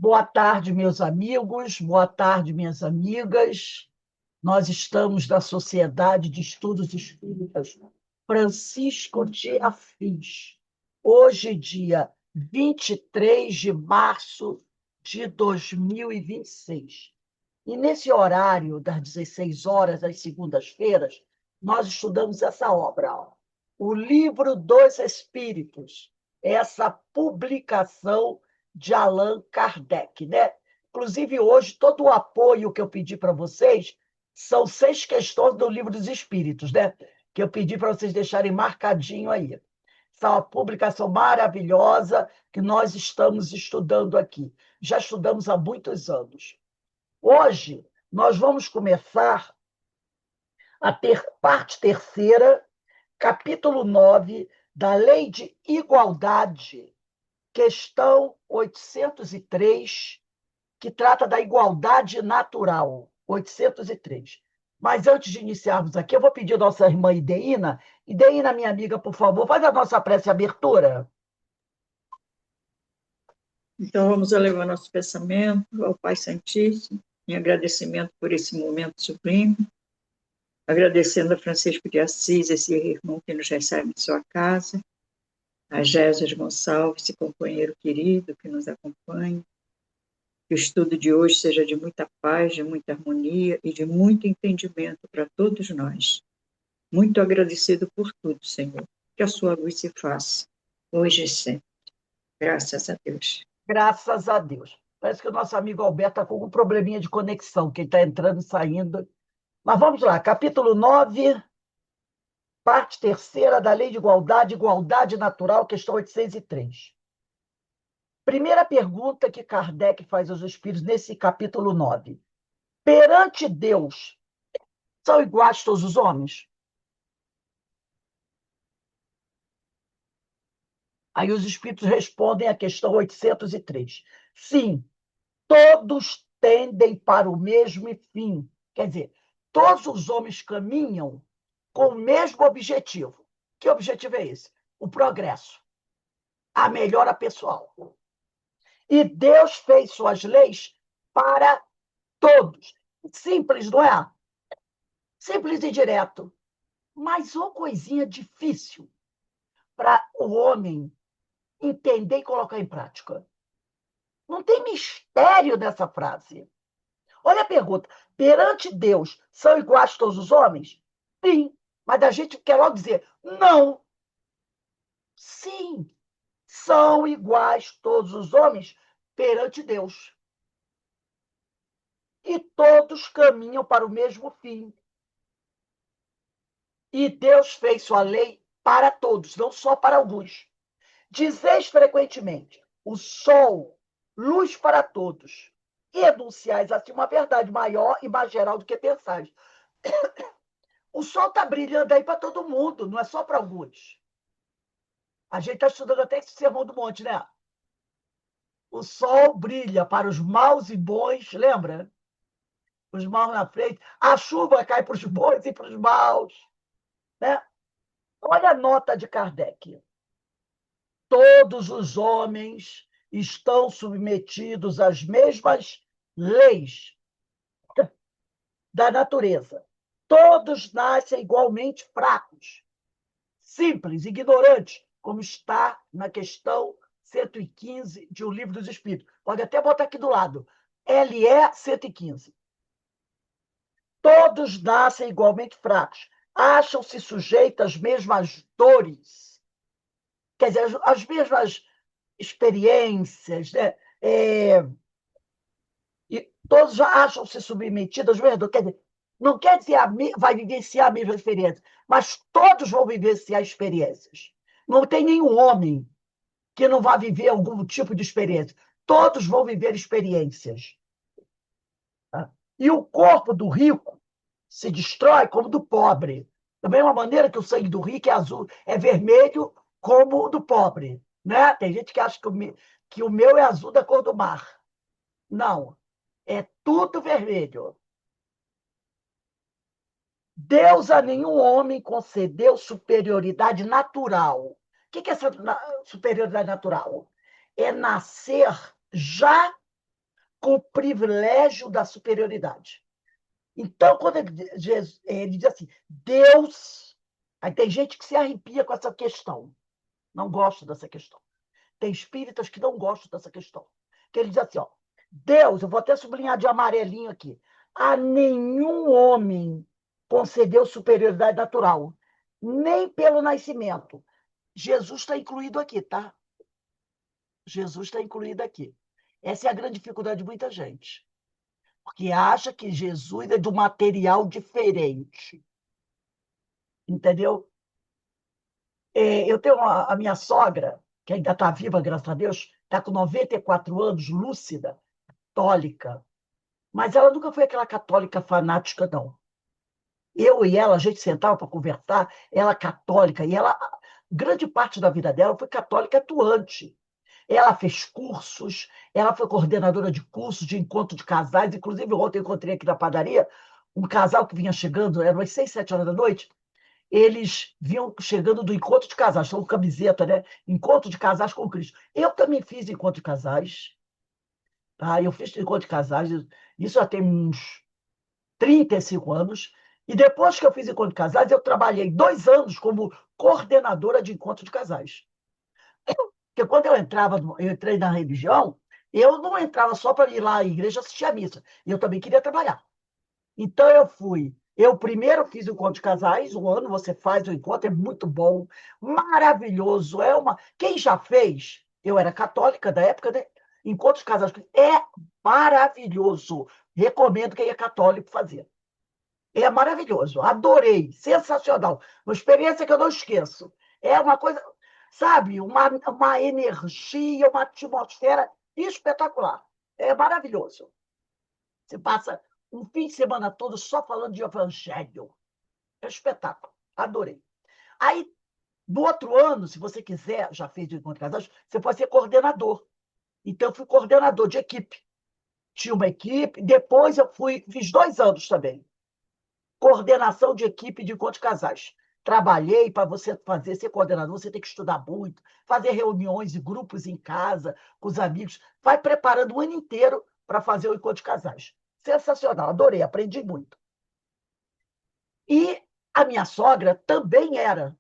Boa tarde, meus amigos, boa tarde, minhas amigas. Nós estamos na Sociedade de Estudos Espíritas Francisco de Assis. Hoje, dia 23 de março de 2026. E nesse horário, das 16 horas, às segundas-feiras, nós estudamos essa obra, ó, O Livro dos Espíritos, essa publicação de Allan Kardec, né? Inclusive, hoje, todo o apoio que eu pedi para vocês são 6 questões do Livro dos Espíritos, né? Que eu pedi para vocês deixarem marcadinho aí. Essa é uma publicação maravilhosa que nós estamos estudando aqui. Já estudamos há muitos anos. Hoje, nós vamos começar a ter parte terceira, capítulo 9 da Lei de Igualdade, questão 803, que trata da igualdade natural, 803. Mas antes de iniciarmos aqui, eu vou pedir à nossa irmã Ideína. Ideína, minha amiga, por favor, faz a nossa prece de abertura. Então, vamos elevar nosso pensamento ao Pai Santíssimo, em agradecimento por esse momento sublime, agradecendo a Francisco de Assis, esse irmão que nos recebe em sua casa, a Gésias Gonçalves, esse companheiro querido que nos acompanha. Que o estudo de hoje seja de muita paz, de muita harmonia e de muito entendimento para todos nós. Muito agradecido por tudo, Senhor. Que a sua luz se faça, hoje e sempre. Graças a Deus. Graças a Deus. Parece que o nosso amigo Alberto está com um probleminha de conexão, que ele está entrando e saindo. Mas vamos lá, capítulo 9, parte terceira da Lei de Igualdade, Igualdade Natural, questão 803. Primeira pergunta que Kardec faz aos espíritos nesse capítulo 9. Perante Deus, são iguais todos os homens? Aí os espíritos respondem à questão 803. Sim, todos tendem para o mesmo fim. Quer dizer, todos os homens caminham com o mesmo objetivo. Que objetivo é esse? O progresso, a melhora pessoal. E Deus fez suas leis para todos. Simples, não é? Simples e direto. Mas uma coisinha difícil para o homem entender e colocar em prática. Não tem mistério nessa frase. Olha a pergunta. Perante Deus, são iguais todos os homens? Sim. Mas a gente quer logo dizer, não. Sim, são iguais todos os homens perante Deus. E todos caminham para o mesmo fim. E Deus fez sua lei para todos, não só para alguns. Dizeis frequentemente, o sol, luz para todos. E enunciais assim uma verdade maior e mais geral do que pensais. O sol está brilhando aí para todo mundo, não é só para alguns. A gente está estudando até esse Sermão do Monte, né? O sol brilha para os maus e bons, lembra? Os maus na frente. A chuva cai para os bons e para os maus. Né? Olha a nota de Kardec. Todos os homens estão submetidos às mesmas leis da natureza. Todos nascem igualmente fracos, simples, ignorantes, como está na questão 115 de O Livro dos Espíritos. Pode até botar aqui do lado. LE 115. Todos nascem igualmente fracos, acham-se sujeitos às mesmas dores, quer dizer, às mesmas experiências, né? E todos já acham-se submetidos às mesmas dores. Quer dizer, não quer dizer vai vivenciar a mesma experiência, mas todos vão vivenciar experiências. Não tem nenhum homem que não vá viver algum tipo de experiência. Todos vão viver experiências. Tá? E o corpo do rico se destrói como o do pobre. Da mesma maneira que o sangue do rico é azul, é vermelho como o do pobre. Né? Tem gente que acha que o meu é azul da cor do mar. Não. É tudo vermelho. Deus a nenhum homem concedeu superioridade natural. O que é essa superioridade natural? É nascer já com o privilégio da superioridade. Então, quando ele diz assim, Deus... Aí tem gente que se arrepia com essa questão. Não gosta dessa questão. Tem espíritas que não gostam dessa questão. Que ele diz assim, ó, Deus, eu vou até sublinhar de amarelinho aqui, a nenhum homem concedeu superioridade natural, nem pelo nascimento. Jesus está incluído aqui, tá? Jesus está incluído aqui. Essa é a grande dificuldade de muita gente, porque acha que Jesus é de um material diferente. Entendeu? Eu tenho a minha sogra, que ainda está viva, graças a Deus, está com 94 anos, lúcida, católica, mas ela nunca foi aquela católica fanática, não. Eu e ela, a gente sentava para conversar, ela católica, e ela, grande parte da vida dela foi católica atuante. Ela fez cursos, ela foi coordenadora de cursos, de encontro de casais. Inclusive, ontem eu encontrei aqui na padaria um casal que vinha chegando, eram umas 6, 7 horas da noite. Eles vinham chegando do encontro de casais, estão com camiseta, né? Encontro de casais com Cristo. Eu também fiz encontro de casais, tá? Eu fiz encontro de casais, isso já tem uns 35 anos. E depois que eu fiz encontro de casais, eu trabalhei 2 anos como coordenadora de encontro de casais. Porque quando eu entrei na religião, eu não entrava só para ir lá à igreja assistir a missa. Eu também queria trabalhar. Então eu fui. Eu primeiro fiz o encontro de casais, um ano você faz o encontro, é muito bom, maravilhoso. Quem já fez, eu era católica da época, né? Encontro de casais é maravilhoso. Recomendo quem é católico fazer. É maravilhoso, adorei, sensacional. Uma experiência que eu não esqueço. É uma coisa, sabe, uma energia, uma atmosfera espetacular. É maravilhoso. Você passa um fim de semana todo só falando de evangelho. É um espetáculo, adorei. Aí, no outro ano, se você quiser, já fez o encontro de casais, você pode ser coordenador. Então, eu fui coordenador de equipe. Tinha uma equipe, depois fiz 2 anos também coordenação de equipe de encontro de casais. Trabalhei para você fazer, ser coordenador, você tem que estudar muito, fazer reuniões e grupos em casa, com os amigos. Vai preparando o ano inteiro para fazer o encontro de casais. Sensacional, adorei, aprendi muito. E a minha sogra também era.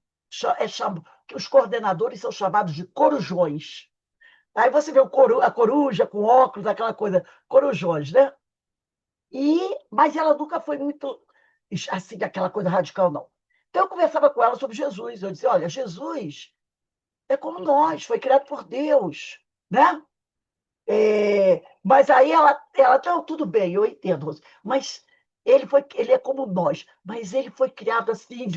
Que os coordenadores são chamados de corujões. Aí você vê a coruja com óculos, aquela coisa, corujões, né? Mas ela nunca foi muito assim, aquela coisa radical, não. Então eu conversava com ela sobre Jesus. Eu dizia, olha, Jesus é como nós, foi criado por Deus, né? Mas aí ela, não, tudo bem, eu entendo, Rose, mas ele é como nós, mas ele foi criado assim,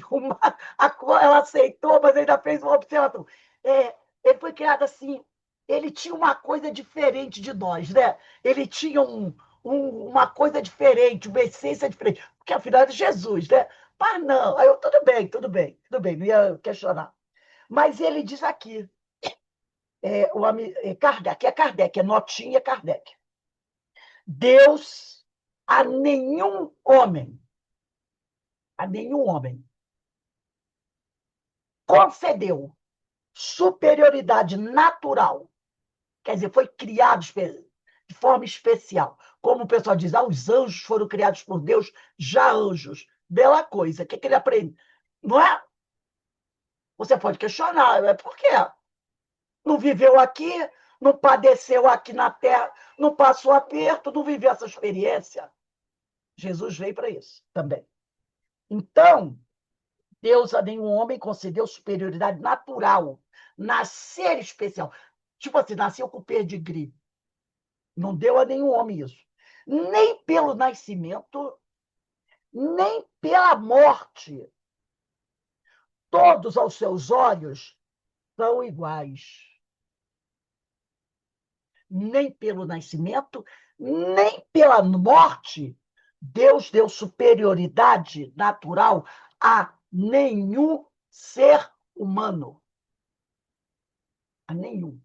ela aceitou, mas ainda fez uma observação. Ele foi criado assim, ele tinha uma coisa diferente de nós, né? Ele tinha uma coisa diferente, uma essência diferente, porque afinal é Jesus, né? Mas não, aí eu, tudo bem, não ia questionar. Mas ele diz aqui, Kardec, é notinha Kardec. Deus a nenhum homem, concedeu superioridade natural, quer dizer, foi criado de forma especial. Como o pessoal diz, os anjos foram criados por Deus, já anjos. Bela coisa, o que ele aprende? Não é? Você pode questionar, por quê? Não viveu aqui, não padeceu aqui na Terra, não passou aperto, não viveu essa experiência. Jesus veio para isso também. Então, Deus a nenhum homem concedeu superioridade natural, nascer especial. Tipo assim, nasceu com pedigree. Não deu a nenhum homem isso. Nem pelo nascimento, nem pela morte. Todos aos seus olhos são iguais. Nem pelo nascimento, nem pela morte, Deus deu superioridade natural a nenhum ser humano. A nenhum.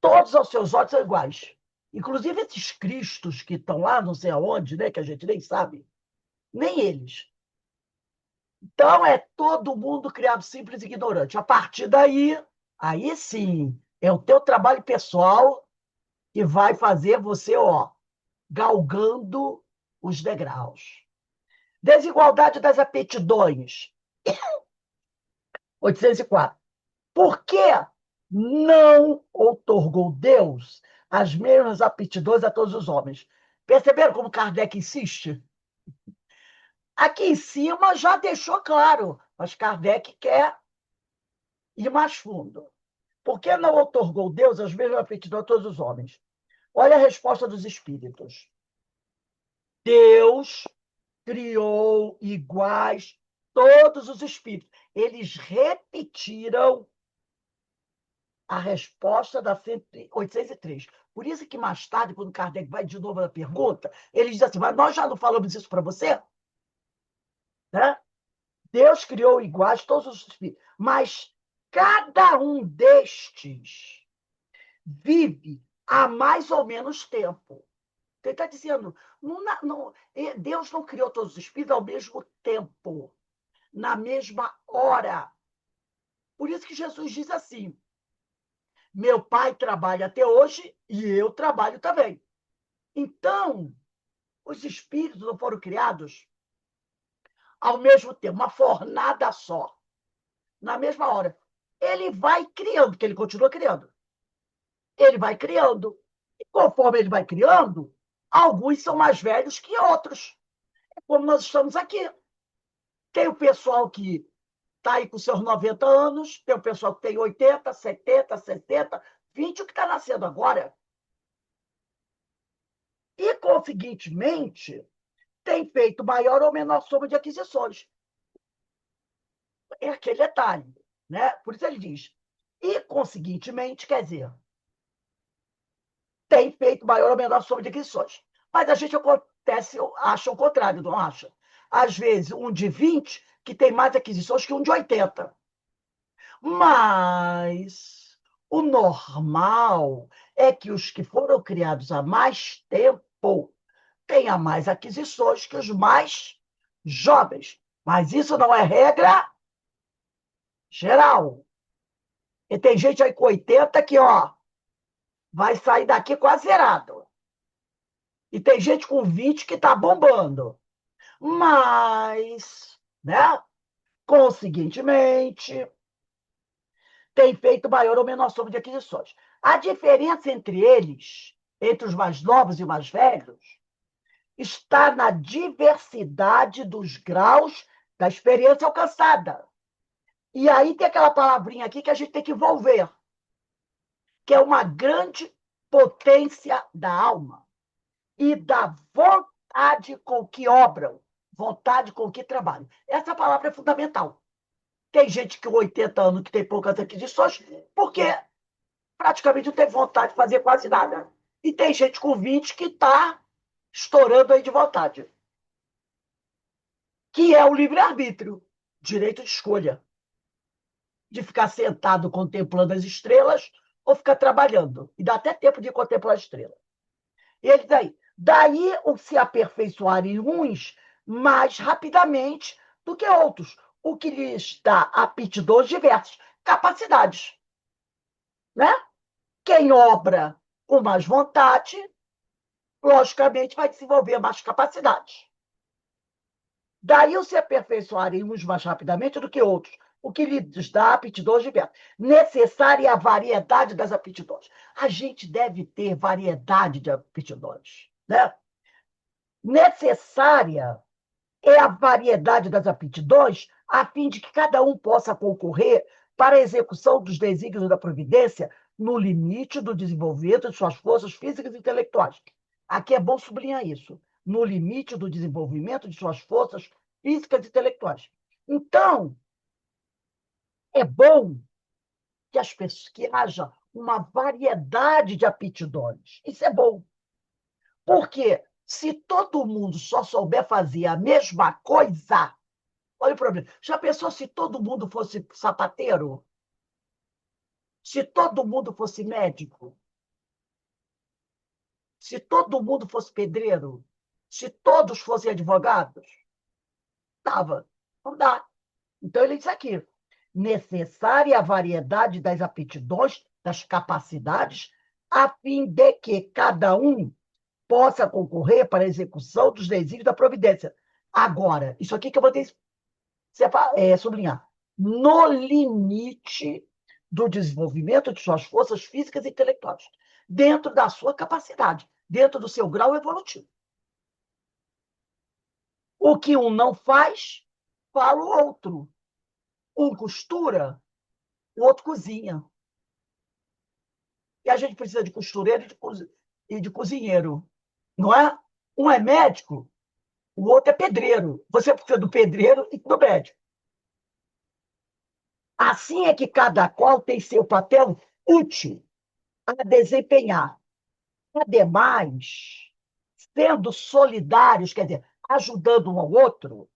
Todos aos seus olhos são iguais. Inclusive esses cristos que estão lá, não sei aonde, né, que a gente nem sabe, nem eles. Então é todo mundo criado simples e ignorante. A partir daí, aí sim, é o teu trabalho pessoal que vai fazer você, ó, galgando os degraus. Desigualdade das aptidões. 804. Por que não outorgou Deus as mesmas aptidões a todos os homens? Perceberam como Kardec insiste? Aqui em cima já deixou claro, mas Kardec quer ir mais fundo. Por que não outorgou Deus as mesmas aptidões a todos os homens? Olha a resposta dos espíritos. Deus criou iguais todos os espíritos. Eles repetiram a resposta da 803. Por isso que mais tarde, quando Kardec vai de novo na pergunta, ele diz assim, mas nós já não falamos isso para você? Né? Deus criou iguais todos os espíritos, mas cada um destes vive há mais ou menos tempo. Ele está dizendo, Deus não criou todos os espíritos ao mesmo tempo, na mesma hora. Por isso que Jesus diz assim, meu pai trabalha até hoje e eu trabalho também. Então, os espíritos não foram criados ao mesmo tempo, uma fornada só, na mesma hora. Ele vai criando, porque ele continua criando. Ele vai criando. E conforme ele vai criando, alguns são mais velhos que outros. É como nós estamos aqui. Tem o pessoal que está aí com seus 90 anos, tem o pessoal que tem 80, 70, 60, 20, o que está nascendo agora. E, conseguintemente, tem feito maior ou menor soma de aquisições. É aquele detalhe. Né? Por isso ele diz. E, conseguintemente, quer dizer, tem feito maior ou menor soma de aquisições. Mas a gente acha o contrário, não acha? Às vezes, um de 20 que tem mais aquisições que um de 80. Mas o normal é que os que foram criados há mais tempo tenham mais aquisições que os mais jovens. Mas isso não é regra geral. E tem gente aí com 80 que, ó, vai sair daqui quase zerado. E tem gente com 20 que está bombando. Mas, né, conseguintemente, tem feito maior ou menor soma de aquisições. A diferença entre eles, entre os mais novos e os mais velhos, está na diversidade dos graus da experiência alcançada. E aí tem aquela palavrinha aqui que a gente tem que envolver, que é uma grande potência da alma e da vontade com que obram, vontade com que trabalham. Essa palavra é fundamental. Tem gente que com 80 anos que tem poucas aquisições, porque praticamente não tem vontade de fazer quase nada. E tem gente com 20 que está estourando aí de vontade. Que é o livre-arbítrio, direito de escolha. De ficar sentado contemplando as estrelas ou ficar trabalhando. E dá até tempo de contemplar a estrela. E ele daí o se aperfeiçoar em uns mais rapidamente do que outros, o que lhes dá aptidões diversas, capacidades. Né? Quem obra com mais vontade, logicamente, vai desenvolver mais capacidades. Daí o se aperfeiçoarem uns mais rapidamente do que outros, o que lhes dá aptidões diversas. Necessária é a variedade das aptidões. A gente deve ter variedade de aptidões. Né? Necessária é a variedade das aptidões a fim de que cada um possa concorrer para a execução dos desígnios da providência no limite do desenvolvimento de suas forças físicas e intelectuais. Aqui é bom sublinhar isso. No limite do desenvolvimento de suas forças físicas e intelectuais. Então, é bom que as pessoas que haja uma variedade de aptidões. Isso é bom. Porque se todo mundo só souber fazer a mesma coisa, olha o problema. Já pensou se todo mundo fosse sapateiro? Se todo mundo fosse médico? Se todo mundo fosse pedreiro? Se todos fossem advogados? Dava. Não dá. Então, ele diz aqui: necessária a variedade das aptidões, das capacidades, a fim de que cada um possa concorrer para a execução dos desígnios da providência. Agora, isso aqui que eu vou ter sublinhar. No limite do desenvolvimento de suas forças físicas e intelectuais, dentro da sua capacidade, dentro do seu grau evolutivo. O que um não faz, fala o outro. Um costura, o outro cozinha. E a gente precisa de costureiro e de cozinheiro, não é? Um é médico, o outro é pedreiro. Você precisa do pedreiro e do médico. Assim é que cada qual tem seu papel útil a desempenhar. Ademais, sendo solidários, quer dizer, ajudando um ao outro,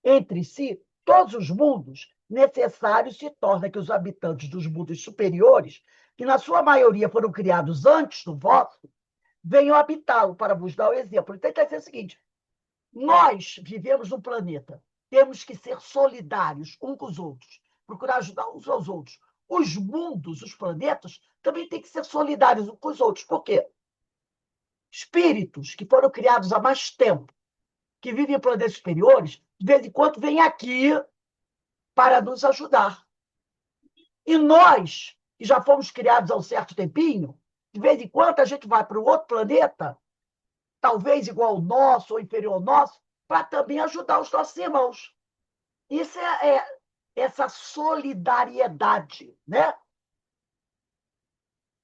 entre si, todos os mundos necessários se torna que os habitantes dos mundos superiores, que na sua maioria foram criados antes do vosso, venham habitá-lo para vos dar o exemplo. Então, está dizendo o seguinte: nós vivemos no planeta, temos que ser solidários uns com os outros, procurar ajudar uns aos outros. Os mundos, os planetas, também têm que ser solidários uns com os outros. Por quê? Espíritos que foram criados há mais tempo, que vivem em planetas superiores, de vez em quando vêm aqui para nos ajudar. E nós, que já fomos criados há um certo tempinho, de vez em quando a gente vai para um outro planeta, talvez igual ao nosso ou inferior ao nosso, para também ajudar os nossos irmãos. Isso é essa solidariedade, né?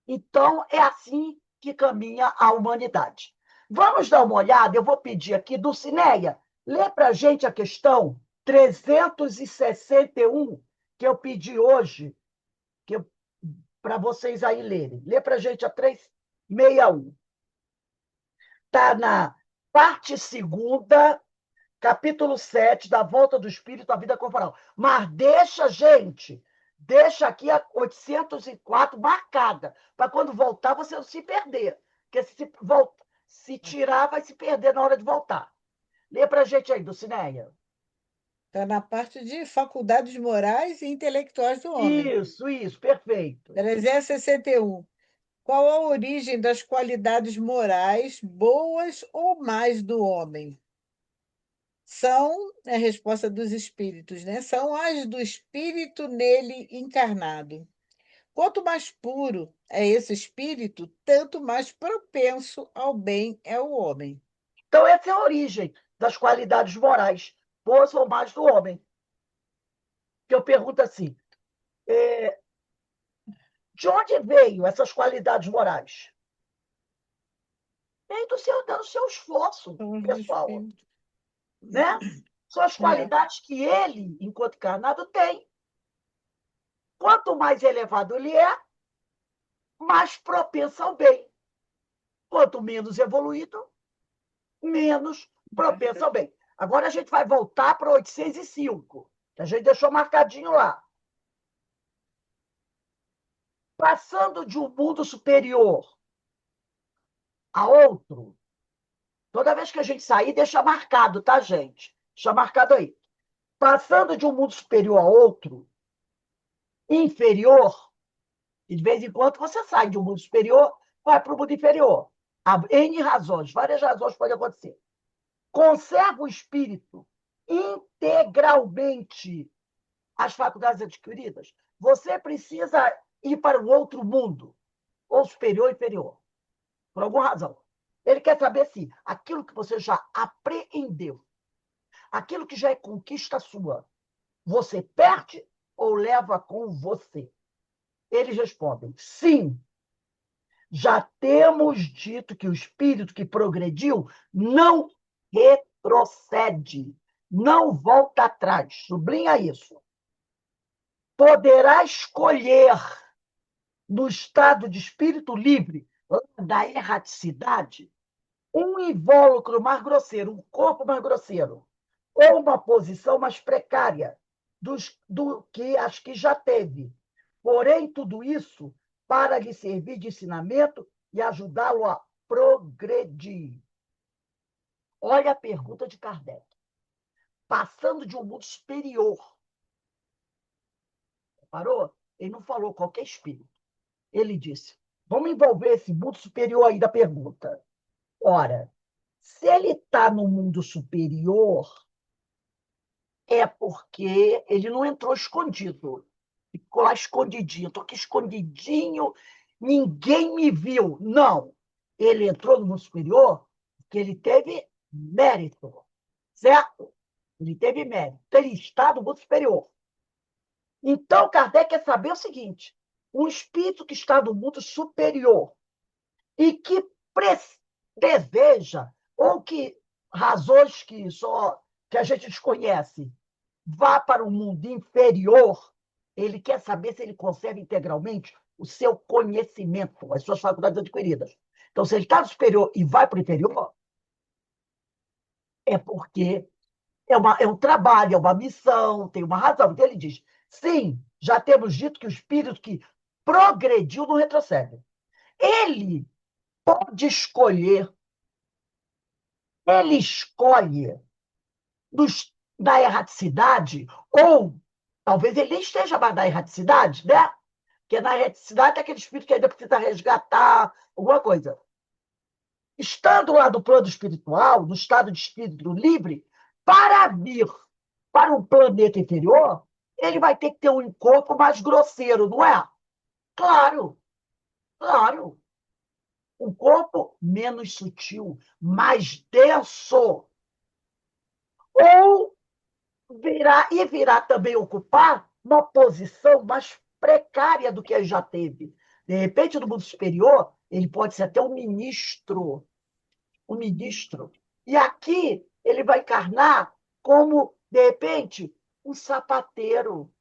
Então, é assim que caminha a humanidade. Vamos dar uma olhada, eu vou pedir aqui, Dulcineia, lê para a gente a questão 361, que eu pedi hoje, para vocês aí lerem. Lê para a gente a 361. Está na parte segunda, capítulo 7, da volta do espírito à vida corporal. Mas deixa aqui a 804 marcada, para quando voltar você não se perder. Porque se tirar, vai se perder na hora de voltar. Lê para a gente aí, Dulcineia. Está na parte de faculdades morais e intelectuais do homem. Isso, perfeito. 361. Qual a origem das qualidades morais, boas ou más, do homem? São, é a resposta dos espíritos, né? São as do espírito nele encarnado. Quanto mais puro é esse espírito, tanto mais propenso ao bem é o homem. Então, essa é a origem das qualidades morais, boas ou más do homem. Que eu pergunto assim, de onde veio essas qualidades morais? Vem do seu esforço São os do pessoal, espírito. né? São as É. qualidades que ele, enquanto encarnado, tem. Quanto mais elevado ele é, mais propenso ao bem. Quanto menos evoluído, menos propenso ao bem. Agora a gente vai voltar para 805, que a gente deixou marcadinho lá. Passando de um mundo superior a outro, toda vez que a gente sair, deixa marcado, tá, gente? Deixa marcado aí. Passando de um mundo superior a outro, inferior, e de vez em quando você sai de um mundo superior, vai para o mundo inferior. Há N razões, várias razões podem acontecer. Conserva o espírito integralmente as faculdades adquiridas. Você precisa ir para um outro mundo, ou superior ou inferior, por alguma razão. Ele quer saber se aquilo que você já apreendeu, aquilo que já é conquista sua, você perde ou leva com você? Eles respondem: sim. Já temos dito que o espírito que progrediu não retrocede, não volta atrás. Sublinha isso. Poderá escolher, no estado de espírito livre, da erraticidade, um invólucro mais grosseiro, um corpo mais grosseiro, ou uma posição mais precária do que as que já teve. Porém, tudo isso para lhe servir de ensinamento e ajudá-lo a progredir. Olha a pergunta de Kardec. Passando de um mundo superior. Parou? Ele não falou qualquer espírito. Ele disse: Vamos envolver esse mundo superior aí da pergunta. Ora, se ele está no mundo superior, é porque ele não entrou escondido. Ficou lá escondidinho. Estou aqui escondidinho, ninguém me viu. Não. Ele entrou no mundo superior porque ele teve mérito. Certo? Ele teve mérito. Então, ele está no mundo superior. Então, Kardec quer saber o seguinte: um espírito que está no mundo superior e que deseja, ou que razões que só que a gente desconhece, vá para o mundo inferior, ele quer saber se ele conserva integralmente o seu conhecimento, as suas faculdades adquiridas. Então, se ele está no superior e vai para o inferior, é porque é um trabalho, é uma missão, tem uma razão. Então, ele diz: sim, já temos dito que o espírito que progrediu não retrocede. Ele pode escolher, ele escolhe da erraticidade, ou talvez ele nem esteja mais na erraticidade, né? Porque na erraticidade é aquele espírito que ainda precisa resgatar alguma coisa. Estando lá no plano espiritual, no estado de espírito livre, para vir para um planeta inferior, ele vai ter que ter um corpo mais grosseiro, não é? Claro, claro. Um corpo menos sutil, mais denso. Ou virá também ocupar uma posição mais precária do que ele já teve. De repente, no mundo superior, ele pode ser até um ministro. Um ministro. E aqui ele vai encarnar como, de repente, um sapateiro,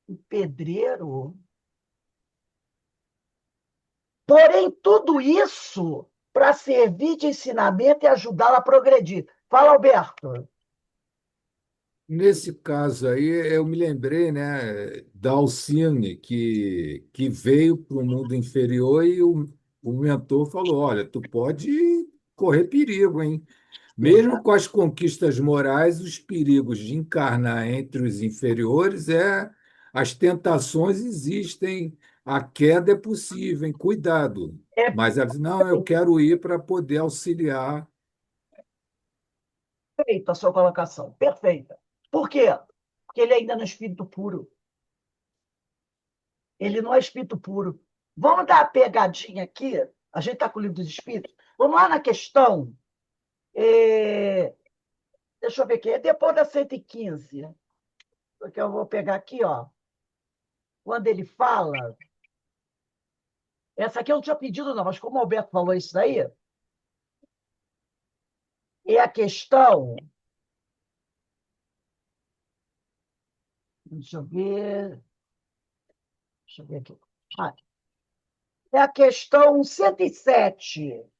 um pedreiro. Porém, tudo isso para servir de ensinamento e ajudá-la a progredir. Fala, Alberto. Nesse caso aí, eu me lembrei, né, da Alcine, que veio para o mundo inferior e o mentor falou: olha, tu pode correr perigo, hein? Mesmo com as conquistas morais, os perigos de encarnar entre os inferiores as tentações existem, a queda é possível, hein? Cuidado. É Mas ela disse, não, eu quero ir para poder auxiliar. perfeita a sua colocação. Perfeita. Por quê? Porque ele ainda não é espírito puro. Ele não é espírito puro. Vamos dar uma pegadinha aqui. A gente está com o livro dos espíritos. Vamos lá na questão. Deixa eu ver aqui. É depois da 115. Porque eu vou pegar aqui, ó. Quando ele fala. Essa aqui eu não tinha pedido, não, mas como o Alberto falou isso daí, é a questão. Deixa eu ver. Deixa eu ver aqui. Ah, é a questão 107.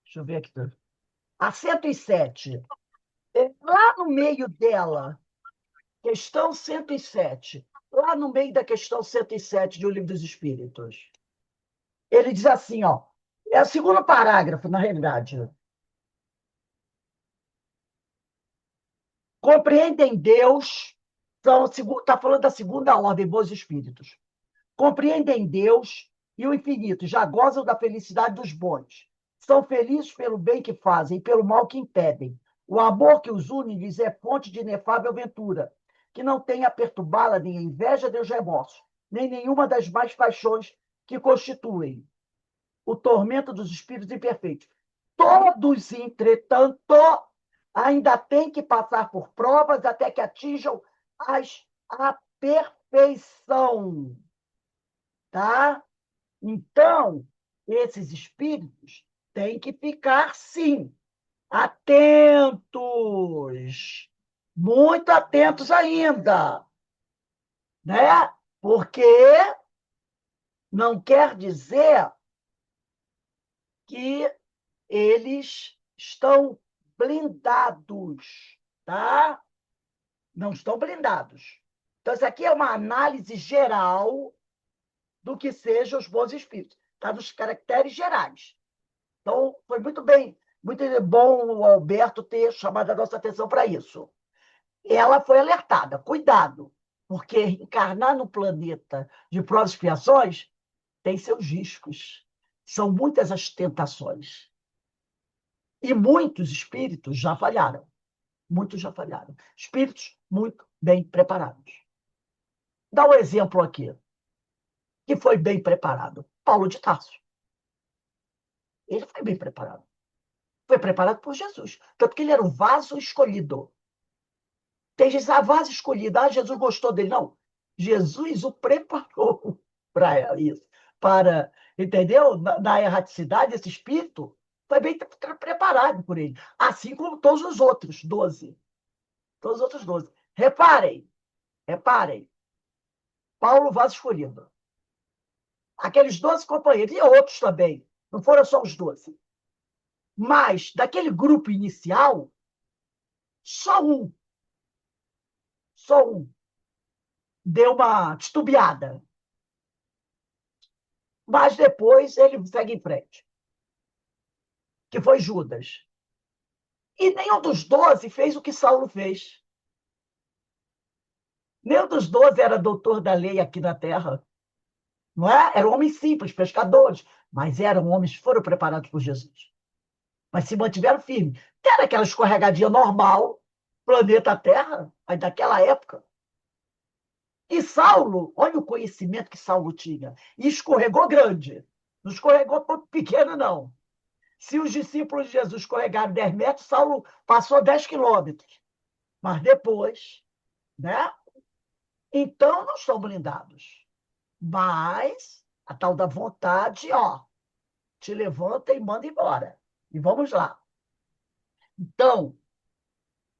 Deixa eu ver aqui. A 107. Lá no meio dela, questão 107. Lá no meio da questão 107 de O Livro dos Espíritos. Ele diz assim, ó. É o segundo parágrafo, na realidade. Compreendem Deus, está falando da segunda ordem, bons espíritos. Compreendem Deus e o infinito, já gozam da felicidade dos bons. São felizes pelo bem que fazem e pelo mal que impedem. O amor que os une lhes é fonte de inefável ventura, que não tem a perturbá-la nem a inveja nem os remorsos, nem nenhuma das mais paixões que constituem o tormento dos espíritos imperfeitos. Todos, entretanto, ainda têm que passar por provas até que atinjam a perfeição. Tá? Então, esses espíritos têm que ficar, sim, atentos, muito atentos ainda, né? Porque não quer dizer que eles estão blindados, tá? Não estão blindados. Então, isso aqui é uma análise geral do que sejam os bons espíritos. Está nos caracteres gerais. Então, foi muito bom o Alberto ter chamado a nossa atenção para isso. ela foi alertada, cuidado, porque encarnar no planeta de provas e expiações tem seus riscos. São muitas as tentações. E muitos espíritos já falharam. Muitos já falharam. Espíritos muito bem preparados. Dá um exemplo aqui, que foi bem preparado. Paulo de Tarso. Ele foi bem preparado. Foi preparado por Jesus. Tanto que ele era o vaso escolhido. Tem gente que diz, vaso escolhido. Jesus gostou dele. Não. Jesus o preparou para isso. Para, entendeu? Na erraticidade, esse espírito foi bem preparado por ele. Assim como todos os outros 12. Todos os outros 12. Reparem. Paulo, vaso escolhido. Aqueles 12 companheiros, e outros também. Não foram só os 12. Mas, daquele grupo inicial, só um deu uma titubeada. Mas depois ele segue em frente, que foi Judas. E nenhum dos 12 fez o que Saulo fez. Nenhum dos 12 era doutor da lei aqui na terra. Não é? Eram homens simples, pescadores, mas eram homens que foram preparados por Jesus. Mas se mantiveram firmes. Era aquela escorregadinha normal, planeta Terra, aí daquela época. E Saulo, olha o conhecimento que Saulo tinha. E escorregou grande. Não escorregou pequeno, não. Se os discípulos de Jesus escorregaram 10 metros, Saulo passou 10 quilômetros. Mas depois, né? Então, não estão blindados. Mas a tal da vontade, te levanta e manda embora. E vamos lá. Então,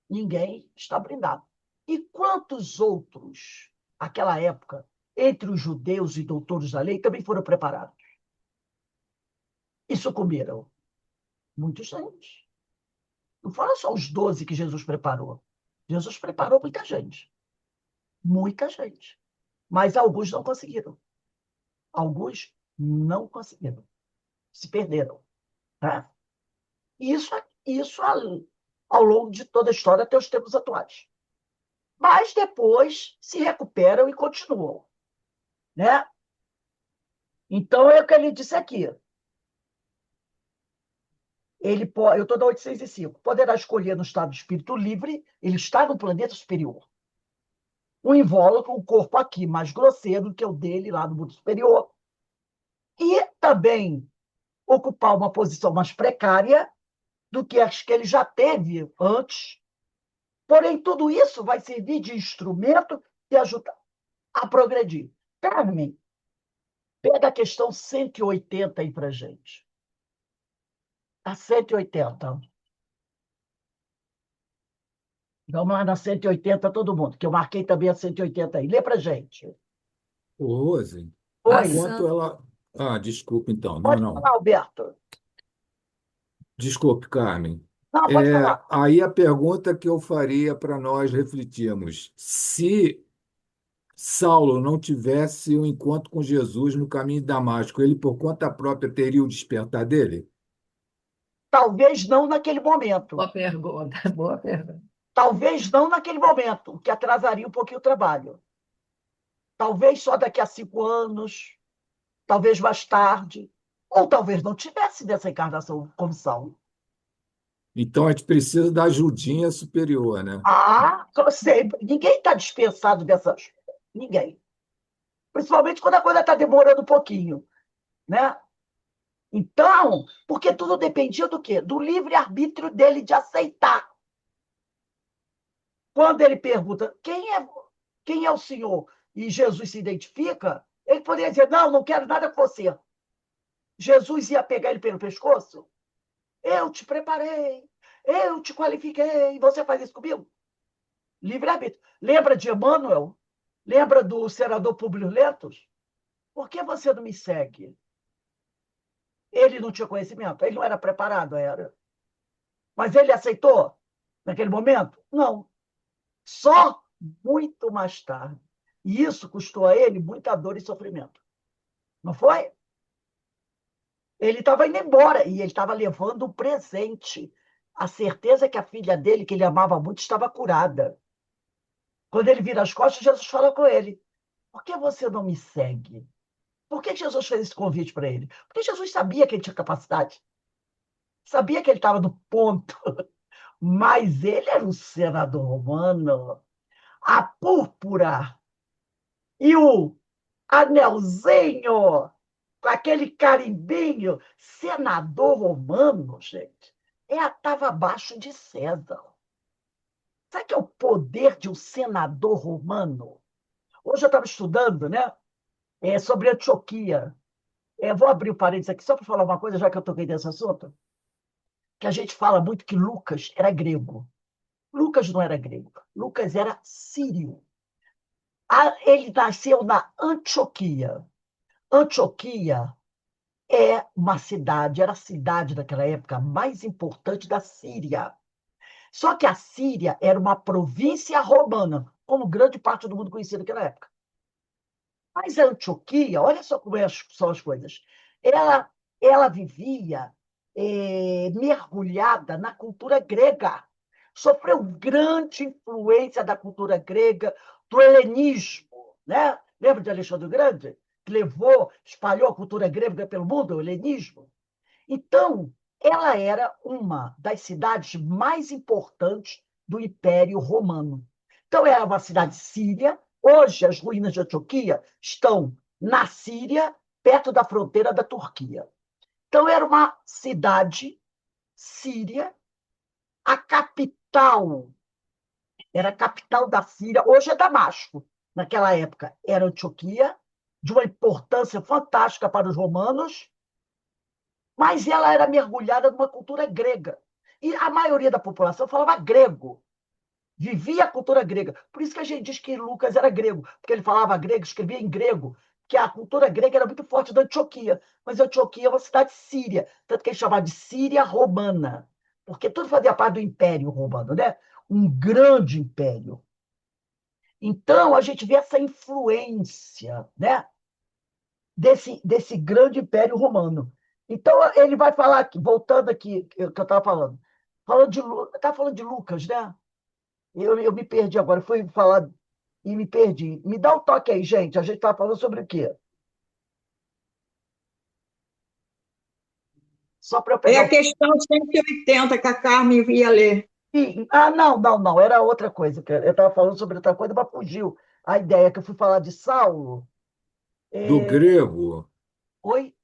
ninguém está blindado. E quantos outros, naquela época, entre os judeus e doutores da lei, também foram preparados? E sucumbiram? Muitos deles. Não foram só os 12 que Jesus preparou. Jesus preparou muita gente. Muita gente. Mas alguns não conseguiram. Alguns não conseguiram. Se perderam. Né? Isso ao longo de toda a história até os tempos atuais. Mas depois se recuperam e continuam. Né? Então, é o que ele disse aqui. Eu estou da 805. Poderá escolher no estado de espírito livre, ele está no planeta superior. Um invólucro, um corpo aqui mais grosseiro do que o dele lá no mundo superior. E também ocupar uma posição mais precária do que as que ele já teve antes. Porém, tudo isso vai servir de instrumento e ajuda a progredir. Carmen, pega a questão 180 aí para gente. A 180. Vamos lá na 180, todo mundo, que eu marquei também a 180 aí. Lê para gente. Ô, Rose, Oi, enquanto ela. Ah, desculpa então. Não, pode falar, não. Alberto. Desculpe, Carmen. Não, pode falar. Aí a pergunta que eu faria para nós refletirmos: se Saulo não tivesse um encontro com Jesus no caminho de Damasco, ele por conta própria teria o despertar dele? Talvez não naquele momento. Boa pergunta, boa pergunta. Talvez não naquele momento, o que atrasaria um pouquinho o trabalho. Talvez só daqui a 5 anos, talvez mais tarde, ou talvez não tivesse dessa encarnação como Saulo. Então a gente precisa da ajudinha superior, né? Sempre. Ninguém está dispensado dessas. Ninguém. Principalmente quando a coisa está demorando um pouquinho. Né? Então, porque tudo dependia do quê? Do livre-arbítrio dele de aceitar. Quando ele pergunta quem é o Senhor? E Jesus se identifica, ele poderia dizer, não quero nada com você. Jesus ia pegar ele pelo pescoço? Eu te preparei, eu te qualifiquei, você faz isso comigo? Livre-arbítrio. Lembra de Emmanuel? Lembra do senador Públio Lentos? Por que você não me segue? Ele não tinha conhecimento, ele não era preparado, era. Mas ele aceitou naquele momento? Não. Só muito mais tarde. E isso custou a ele muita dor e sofrimento. Não foi? Ele estava indo embora e ele estava levando um presente. A certeza que a filha dele, que ele amava muito, estava curada. Quando ele vira as costas, Jesus fala com ele: por que você não me segue? Por que Jesus fez esse convite para ele? Porque Jesus sabia que ele tinha capacidade, sabia que ele estava no ponto, mas ele era um senador romano. A púrpura e o anelzinho, com aquele carimbinho, senador romano, gente, estava abaixo de César. Sabe o que é o poder de um senador romano? Hoje eu estava estudando, né, sobre Antioquia. Vou abrir o parênteses aqui só para falar uma coisa, já que eu toquei nesse assunto, que a gente fala muito que Lucas era grego. Lucas não era grego, Lucas era sírio. Ele nasceu na Antioquia. Antioquia uma cidade, era a cidade daquela época mais importante da Síria. Só que a Síria era uma província romana, como grande parte do mundo conhecia naquela época. Mas a Antioquia, olha só como são as coisas, ela vivia mergulhada na cultura grega. Sofreu grande influência da cultura grega, do helenismo, né? Lembra de Alexandre o Grande? Que espalhou a cultura grega pelo mundo, o helenismo. Então, ela era uma das cidades mais importantes do Império Romano. Então, era uma cidade síria. Hoje, as ruínas de Antioquia estão na Síria, perto da fronteira da Turquia. Então, era uma cidade síria, a capital, era a capital da Síria, hoje é Damasco. Naquela época era Antioquia, de uma importância fantástica para os romanos, mas ela era mergulhada numa cultura grega. E a maioria da população falava grego, vivia a cultura grega. Por isso que a gente diz que Lucas era grego, porque ele falava grego, escrevia em grego, que a cultura grega era muito forte da Antioquia. Mas Antioquia é uma cidade síria, tanto que ele chamava de Síria Romana, porque tudo fazia parte do Império Romano, né? Um grande império. Então, a gente vê essa influência, né? desse grande Império Romano. Então, ele vai falar aqui, voltando aqui, que eu estava estava falando de Lucas, né? Eu me perdi agora, fui falar e me perdi. Me dá um toque aí, gente. A gente estava falando sobre o quê? Só para eu É pegar a questão 180 que a Carmen ia ler. Não, não, não, era outra coisa. Eu estava falando sobre outra coisa, mas fugiu a ideia que eu fui falar de Saulo. Do É... grego, Oi?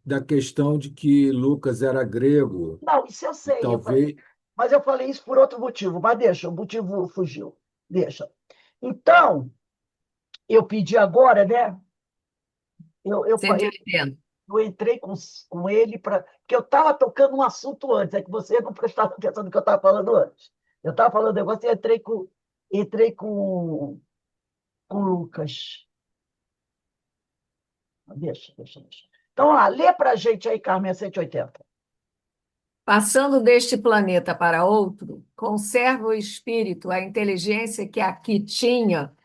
da questão de que Lucas era grego, Não, isso eu e sei. talvez. Mas eu falei isso por outro motivo, mas deixa, o motivo fugiu. Deixa. Então, eu pedi agora, né? Eu, cento e eu, oitenta eu entrei com ele para. Porque eu estava tocando um assunto antes, é que você não prestava atenção no que eu estava falando antes. Eu estava falando um negócio e entrei com o Lucas. Deixa. Então, lá, lê para a gente aí, Carmen, 180. Passando deste planeta para outro, conserva o espírito a inteligência que aqui tinha.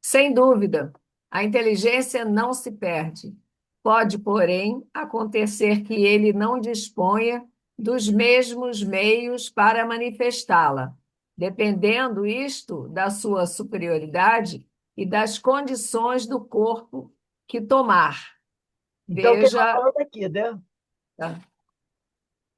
Sem dúvida, a inteligência não se perde. Pode, porém, acontecer que ele não disponha dos mesmos meios para manifestá-la, dependendo isto da sua superioridade e das condições do corpo que tomar. Então, o que ele está Veja. falando aqui, né? Tá?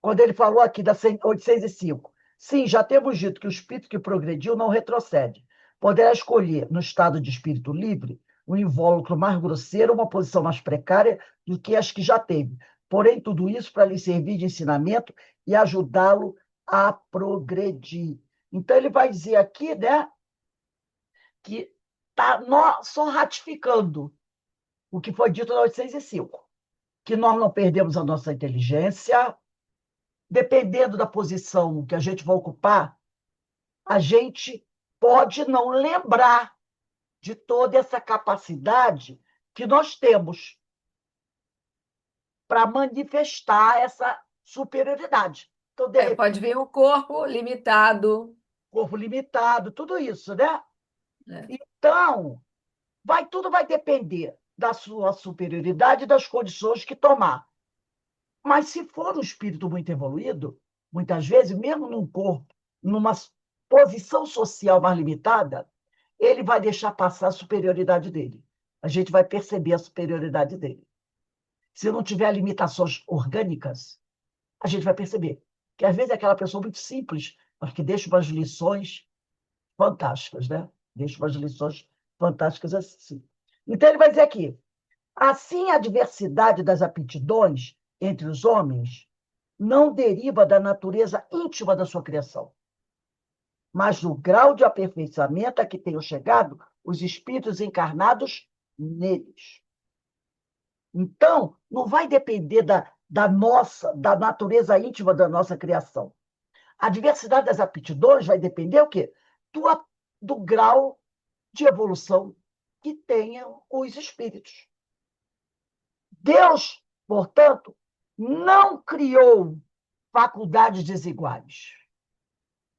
Quando ele falou aqui da 805. Sim, já temos dito que o espírito que progrediu não retrocede. Poderá escolher, no estado de espírito livre, um invólucro mais grosseiro, uma posição mais precária do que as que já teve. Porém, tudo isso para lhe servir de ensinamento e ajudá-lo a progredir. Então, ele vai dizer aqui, né, que está só ratificando o que foi dito na 805, que nós não perdemos a nossa inteligência. Dependendo da posição que a gente vai ocupar, a gente pode não lembrar de toda essa capacidade que nós temos para manifestar essa superioridade. Então, de repente, Pode vir um corpo limitado. corpo limitado, tudo isso, né? Né? Então, tudo vai depender da sua superioridade e das condições que tomar. Mas se for um espírito muito evoluído, muitas vezes, mesmo num corpo, numa posição social mais limitada, ele vai deixar passar a superioridade dele. A gente vai perceber a superioridade dele. Se não tiver limitações orgânicas, a gente vai perceber que, às vezes, é aquela pessoa muito simples, mas que deixa umas lições fantásticas, né? Deixa umas lições fantásticas assim. Então, ele vai dizer aqui, assim, a diversidade das aptidões entre os homens não deriva da natureza íntima da sua criação, mas do grau de aperfeiçoamento a que tenham chegado os espíritos encarnados neles. Então, não vai depender da natureza íntima da nossa criação. A diversidade das aptidões vai depender o quê? Do grau de evolução que tenham os espíritos. Deus, portanto, não criou faculdades desiguais.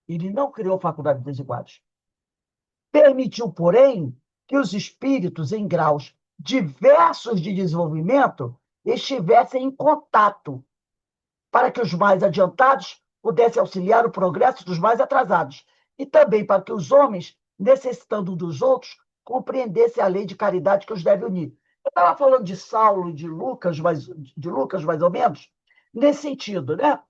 Ele não criou faculdades desiguais. Permitiu, porém, que os espíritos em graus diversos de desenvolvimento estivessem em contato, para que os mais adiantados pudessem auxiliar o progresso dos mais atrasados, e também para que os homens, necessitando dos outros, compreendessem a lei de caridade que os deve unir. Eu estava falando de Saulo e de Lucas mais ou menos, nesse sentido, né?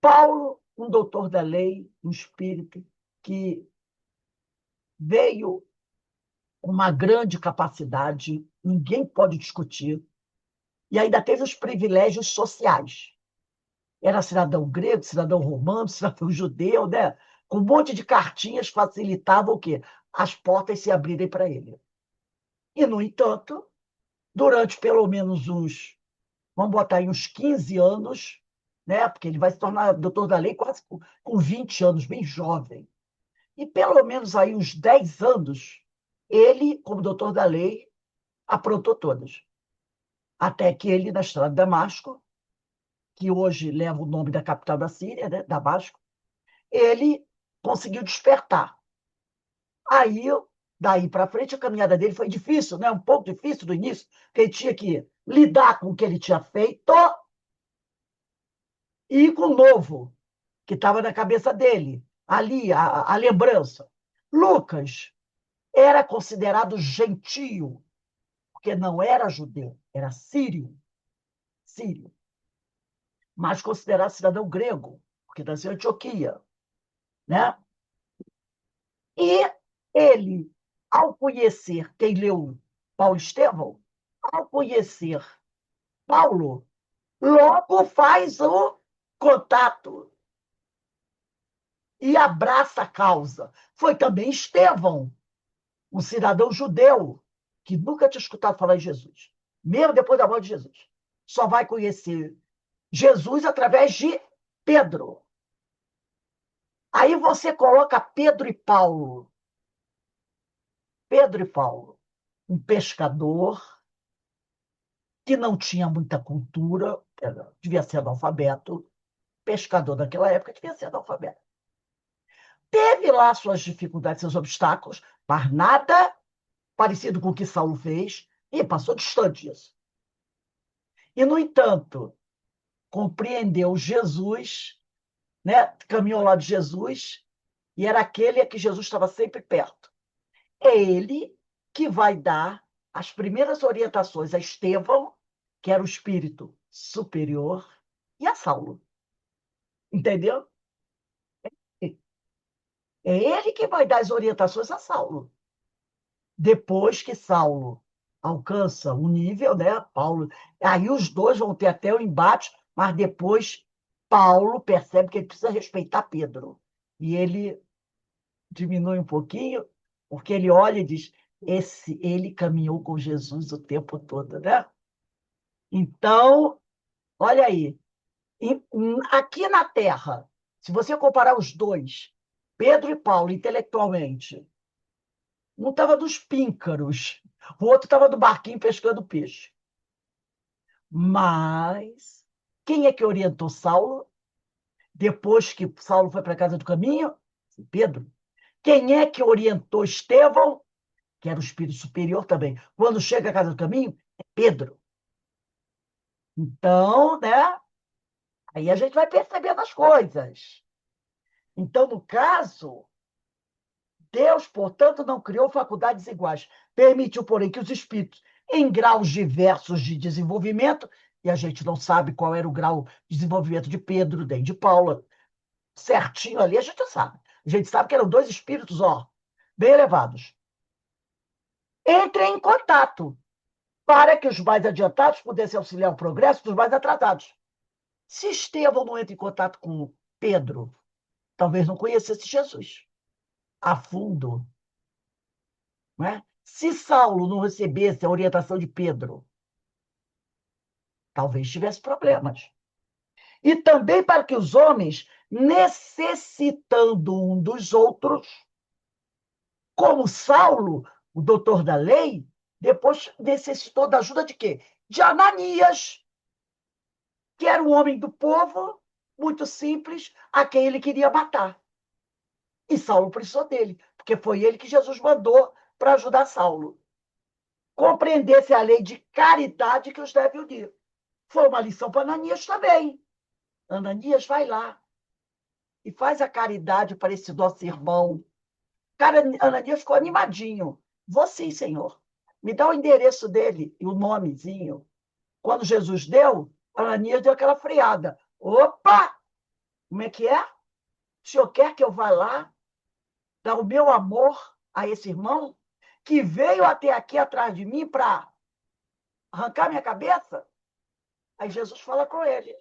Paulo, um doutor da lei, um espírito que veio com uma grande capacidade, ninguém pode discutir, e ainda teve os privilégios sociais. Era cidadão grego, cidadão romano, cidadão judeu, né? Com um monte de cartinhas facilitava o quê? As portas se abrirem para ele. E, no entanto, durante pelo menos vamos botar aí uns 15 anos, né? Porque ele vai se tornar doutor da lei quase com 20 anos, bem jovem. E pelo menos aí uns 10 anos, ele, como doutor da lei, aprontou todas. Até que ele, na estrada de Damasco, que hoje leva o nome da capital da Síria, né? Damasco, ele conseguiu despertar. Aí, daí para frente, a caminhada dele foi difícil, né? Um pouco difícil no início, porque ele tinha que lidar com o que ele tinha feito e com o novo, que estava na cabeça dele, ali, a lembrança. Lucas era considerado gentio, porque não era judeu, era sírio, mas considerado cidadão grego, porque nasceu em Antioquia, né? E ele, ao conhecer, quem leu Paulo Estevão, ao conhecer Paulo, logo faz o contato e abraça a causa. Foi também Estevão, um cidadão judeu, que nunca tinha escutado falar em Jesus, mesmo depois da morte de Jesus. Só vai conhecer Jesus através de Pedro. Aí você coloca Pedro e Paulo. Pedro e Paulo, um pescador que não tinha muita cultura, devia ser analfabeto, pescador daquela época devia ser analfabeto. Teve lá suas dificuldades, seus obstáculos, mas nada parecido com o que Saulo fez, e passou distante disso. E, no entanto, compreendeu Jesus, né? Caminhou ao lado de Jesus, e era aquele a que Jesus estava sempre perto. É ele que vai dar as primeiras orientações a Estevão, que era o espírito superior, e a Saulo. Entendeu? É ele que vai dar as orientações a Saulo. Depois que Saulo alcança um nível, né? Paulo, aí os dois vão ter até o embate, mas depois Paulo percebe que ele precisa respeitar Pedro. E ele diminui um pouquinho, porque ele olha e diz: ele caminhou com Jesus o tempo todo, né? Então, olha aí, aqui na Terra, se você comparar os dois, Pedro e Paulo, intelectualmente, um estava dos píncaros, o outro estava do barquinho pescando peixe. Mas quem é que orientou Saulo? Depois que Saulo foi para a casa do caminho? Pedro. Quem é que orientou Estevão? Que era o espírito superior também. Quando chega à casa do caminho, é Pedro. Então, né? Aí a gente vai percebendo as coisas. Então, no caso, Deus, portanto, não criou faculdades iguais. Permitiu, porém, que os espíritos, em graus diversos de desenvolvimento, e a gente não sabe qual era o grau de desenvolvimento de Pedro, nem de Paula, certinho ali, a gente sabe. A gente sabe que eram dois espíritos, ó, bem elevados. Entrem em contato para que os mais adiantados pudessem auxiliar o progresso dos mais atrasados. Se Estevão não entra em contato com Pedro, talvez não conhecesse Jesus a fundo, não é? Se Saulo não recebesse a orientação de Pedro, talvez tivesse problemas. E também para que os homens, necessitando um dos outros, como Saulo, o doutor da lei, depois necessitou da ajuda de quê? De Ananias, que era um homem do povo, muito simples, a quem ele queria matar. E Saulo precisou dele, porque foi ele que Jesus mandou para ajudar Saulo. Compreendesse a lei de caridade que os deve unir. Foi uma lição para Ananias também. Ananias, vai lá e faz a caridade para esse nosso irmão. Cara, Ananias ficou animadinho. Vou sim, Senhor. Me dá o endereço dele e o nomezinho. Quando Jesus deu, Ananias deu aquela freada. Opa! Como é que é? O senhor quer que eu vá lá dar o meu amor a esse irmão que veio até aqui atrás de mim para arrancar minha cabeça? Aí Jesus fala com ele.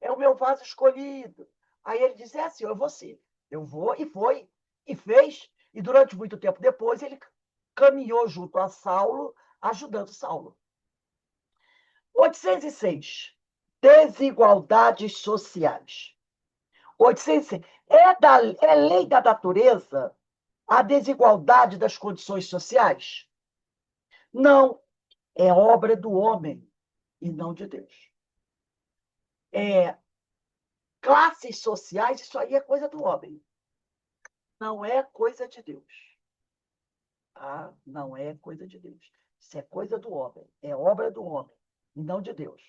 É o meu vaso escolhido. Aí ele diz, senhor, eu vou sim. Eu vou, e foi, e fez. E durante muito tempo depois, ele caminhou junto a Saulo, ajudando Saulo. 806. Desigualdades sociais. 806. É lei da natureza a desigualdade das condições sociais? Não. É obra do homem e não de Deus. Classes sociais, isso aí é coisa do homem. Não é coisa de Deus. Ah, não é coisa de Deus. Isso é coisa do homem. É obra do homem e não de Deus.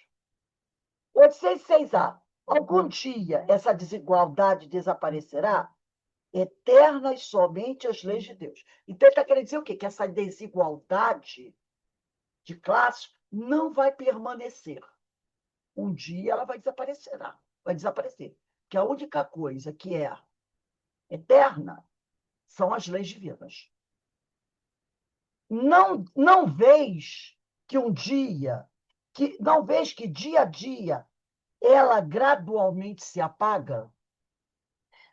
806A. Algum dia essa desigualdade desaparecerá? Eternas somente as leis de Deus. Então, ele está querendo dizer o quê? Que essa desigualdade de classe não vai permanecer. Um dia ela vai desaparecer. Vai desaparecer. Que a única coisa que é eterna são as leis divinas. Não vês que um dia, não vês que dia a dia ela gradualmente se apaga?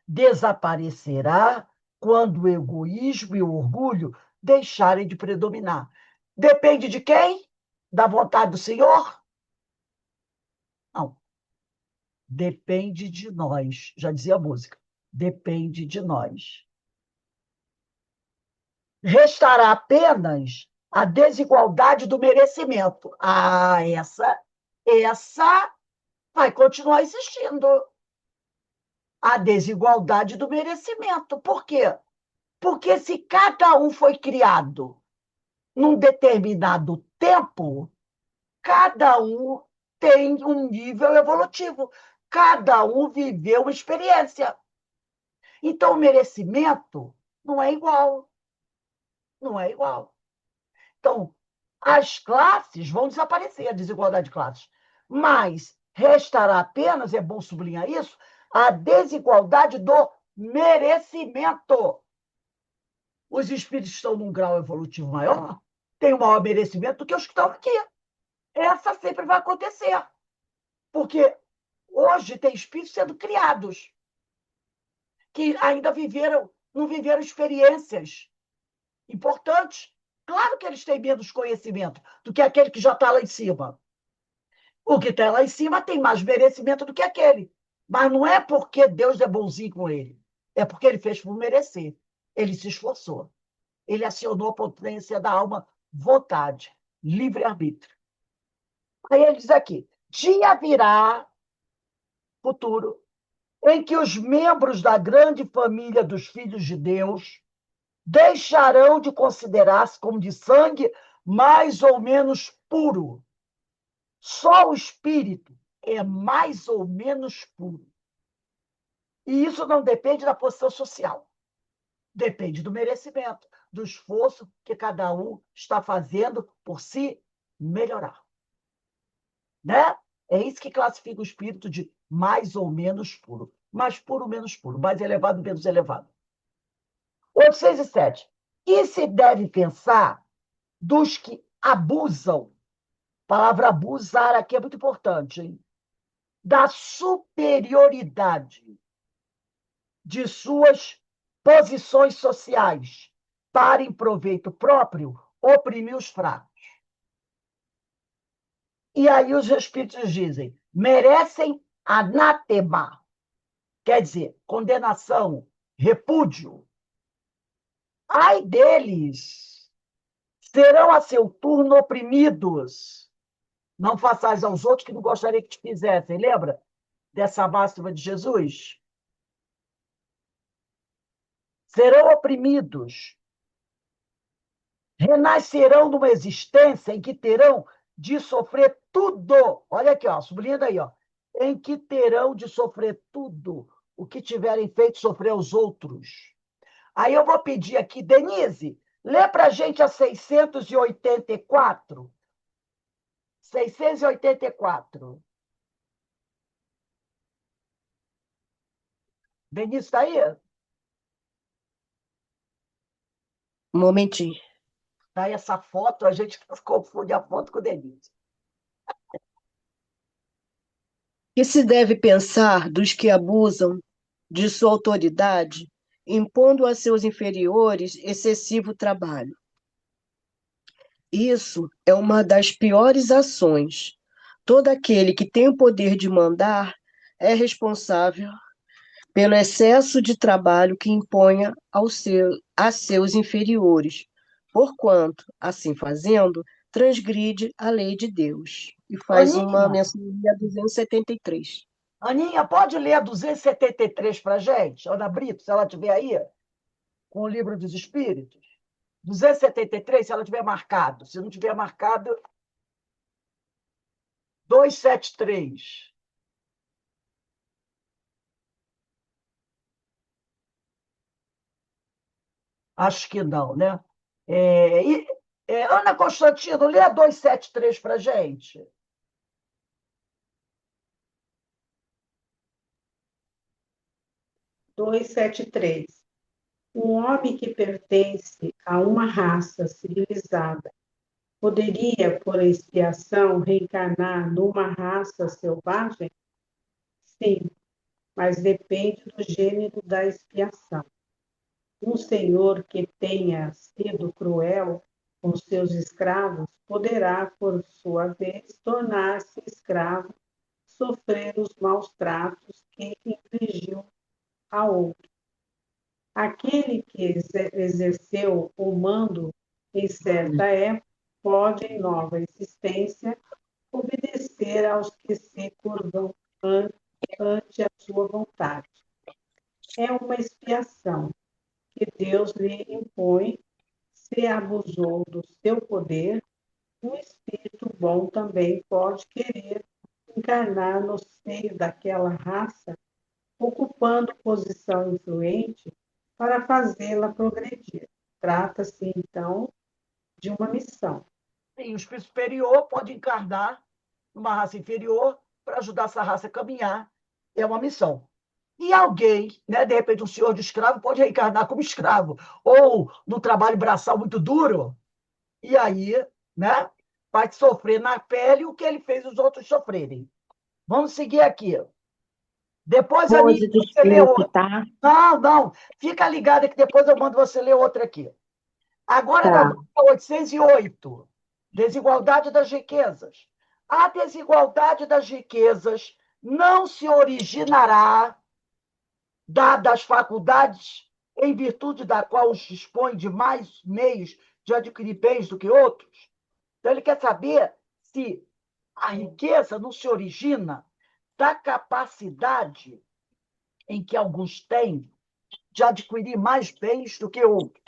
Desaparecerá quando o egoísmo e o orgulho deixarem de predominar. Depende de quem? Da vontade do Senhor? Não. Depende de nós. Já dizia a música. Depende de nós. Restará apenas a desigualdade do merecimento. Ah, essa vai continuar existindo. A desigualdade do merecimento. Por quê? Porque se cada um foi criado num determinado tempo, cada um tem um nível evolutivo. Cada um viveu uma experiência. Então, o merecimento não é igual. Não é igual. Então, as classes vão desaparecer, a desigualdade de classes. Mas restará apenas, é bom sublinhar isso, a desigualdade do merecimento. Os espíritos estão num grau evolutivo maior, têm um maior merecimento do que os que estão aqui. Essa sempre vai acontecer. Porque hoje tem espíritos sendo criados que ainda não viveram experiências importantes. Claro que eles têm menos conhecimento do que aquele que já está lá em cima. O que está lá em cima tem mais merecimento do que aquele. Mas não é porque Deus é bonzinho com ele. É porque ele fez por merecer. Ele se esforçou. Ele acionou a potência da alma, vontade, livre-arbítrio. Aí ele diz aqui, dia virá, futuro, em que os membros da grande família dos filhos de Deus deixarão de considerar-se como de sangue mais ou menos puro. Só o espírito é mais ou menos puro. E isso não depende da posição social. Depende do merecimento, do esforço que cada um está fazendo por se melhorar. Né? É isso que classifica o espírito de mais ou menos puro. Mais puro, menos puro. Mais elevado, menos elevado. 6 e 7. E se deve pensar dos que abusam. A palavra abusar aqui é muito importante, hein? Da superioridade de suas posições sociais para, em proveito próprio, oprimir os fracos. E aí os espíritos dizem, merecem anátema, quer dizer, condenação, repúdio. Ai deles, serão a seu turno oprimidos. Não façais aos outros que não gostaria que te fizessem. Lembra dessa máxima de Jesus? Serão oprimidos. Renascerão numa existência em que terão de sofrer tudo. Olha aqui, ó, sublinhando aí, ó. Em que terão de sofrer tudo o que tiverem feito sofrer aos outros. Aí eu vou pedir aqui, Denise, lê para a gente a 684. 684. Denise está aí? Um momentinho. Tá aí essa foto, a gente confunde a foto com o Denise. Que se deve pensar dos que abusam de sua autoridade, impondo a seus inferiores excessivo trabalho. Isso é uma das piores ações. Todo aquele que tem o poder de mandar é responsável pelo excesso de trabalho que imponha a seus inferiores, porquanto, assim fazendo, transgride a lei de Deus. E faz uma Aninha, menção a 273. Aninha, pode ler a 273 para a gente? Ana Brito, se ela estiver aí, com o Livro dos Espíritos. 273, se ela tiver marcado. Se não tiver marcado, 273. Acho que não, né? Ana Constantino, lê a 273 para a gente. Sete três. Um homem que pertence a uma raça civilizada poderia, por expiação, reencarnar numa raça selvagem? Sim, mas depende do gênero da expiação. Um senhor que tenha sido cruel com seus escravos poderá, por sua vez, tornar-se escravo, sofrer os maus tratos que infligiu a outro. Aquele que exerceu o mando em certa época pode, em nova existência, obedecer aos que se curvam ante a sua vontade. É uma expiação que Deus lhe impõe. Se abusou do seu poder, um espírito bom também pode querer encarnar no seio daquela raça, ocupando posição influente para fazê-la progredir. Trata-se, então, de uma missão. Sim, o espírito superior pode encarnar numa raça inferior para ajudar essa raça a caminhar. É uma missão. E alguém, né, de repente, um senhor de escravo pode reencarnar como escravo, ou no trabalho braçal muito duro, e aí, né, vai sofrer na pele o que ele fez os outros sofrerem. Vamos seguir aqui. Depois, Aninha, Pose do você lê espírito, outra. tá? Não, não, fica ligada que depois eu mando você ler outra aqui. Agora, da Tá. página 808, desigualdade das riquezas. A desigualdade das riquezas não se originará dadas as faculdades em virtude da qual os dispõe de mais meios de adquirir bens do que outros. Então, ele quer saber se a riqueza não se origina da capacidade em que alguns têm de adquirir mais bens do que outros.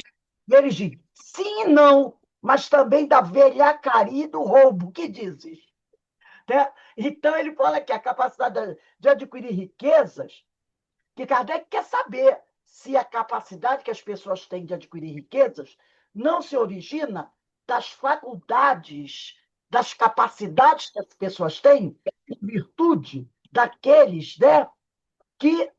E ele diz, sim e não, mas também da velhacaria e do roubo. O que dizes? Né? Então, ele fala que a capacidade de adquirir riquezas que Kardec quer saber se a capacidade que as pessoas têm de adquirir riquezas não se origina das faculdades, das capacidades que as pessoas têm, em virtude daqueles, né, que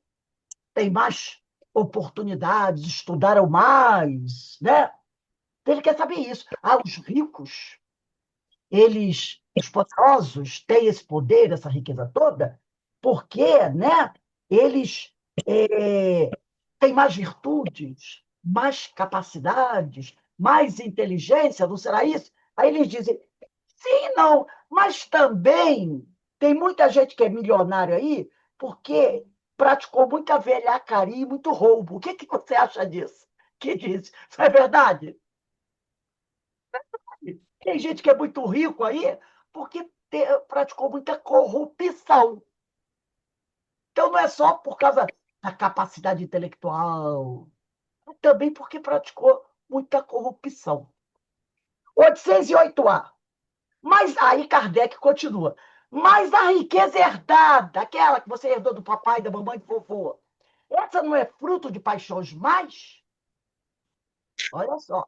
têm mais oportunidades, estudaram mais, né? Ele quer saber isso. Ah, os ricos, os poderosos, têm esse poder, essa riqueza toda, porque, né, eles têm mais virtudes, mais capacidades, mais inteligência, não será isso? Aí eles dizem, sim, não, mas também tem muita gente que é milionário aí porque praticou muita velhacaria e muito roubo. O que que você acha disso? Que diz? Isso é verdade? Tem gente que é muito rico aí porque praticou muita corrupção. Então, não é só por causa da capacidade intelectual, também porque praticou muita corrupção. 808A. Mas aí Kardec continua. Mas a riqueza herdada, aquela que você herdou do papai, da mamãe, do vovô, essa não é fruto de paixões mais? Olha só.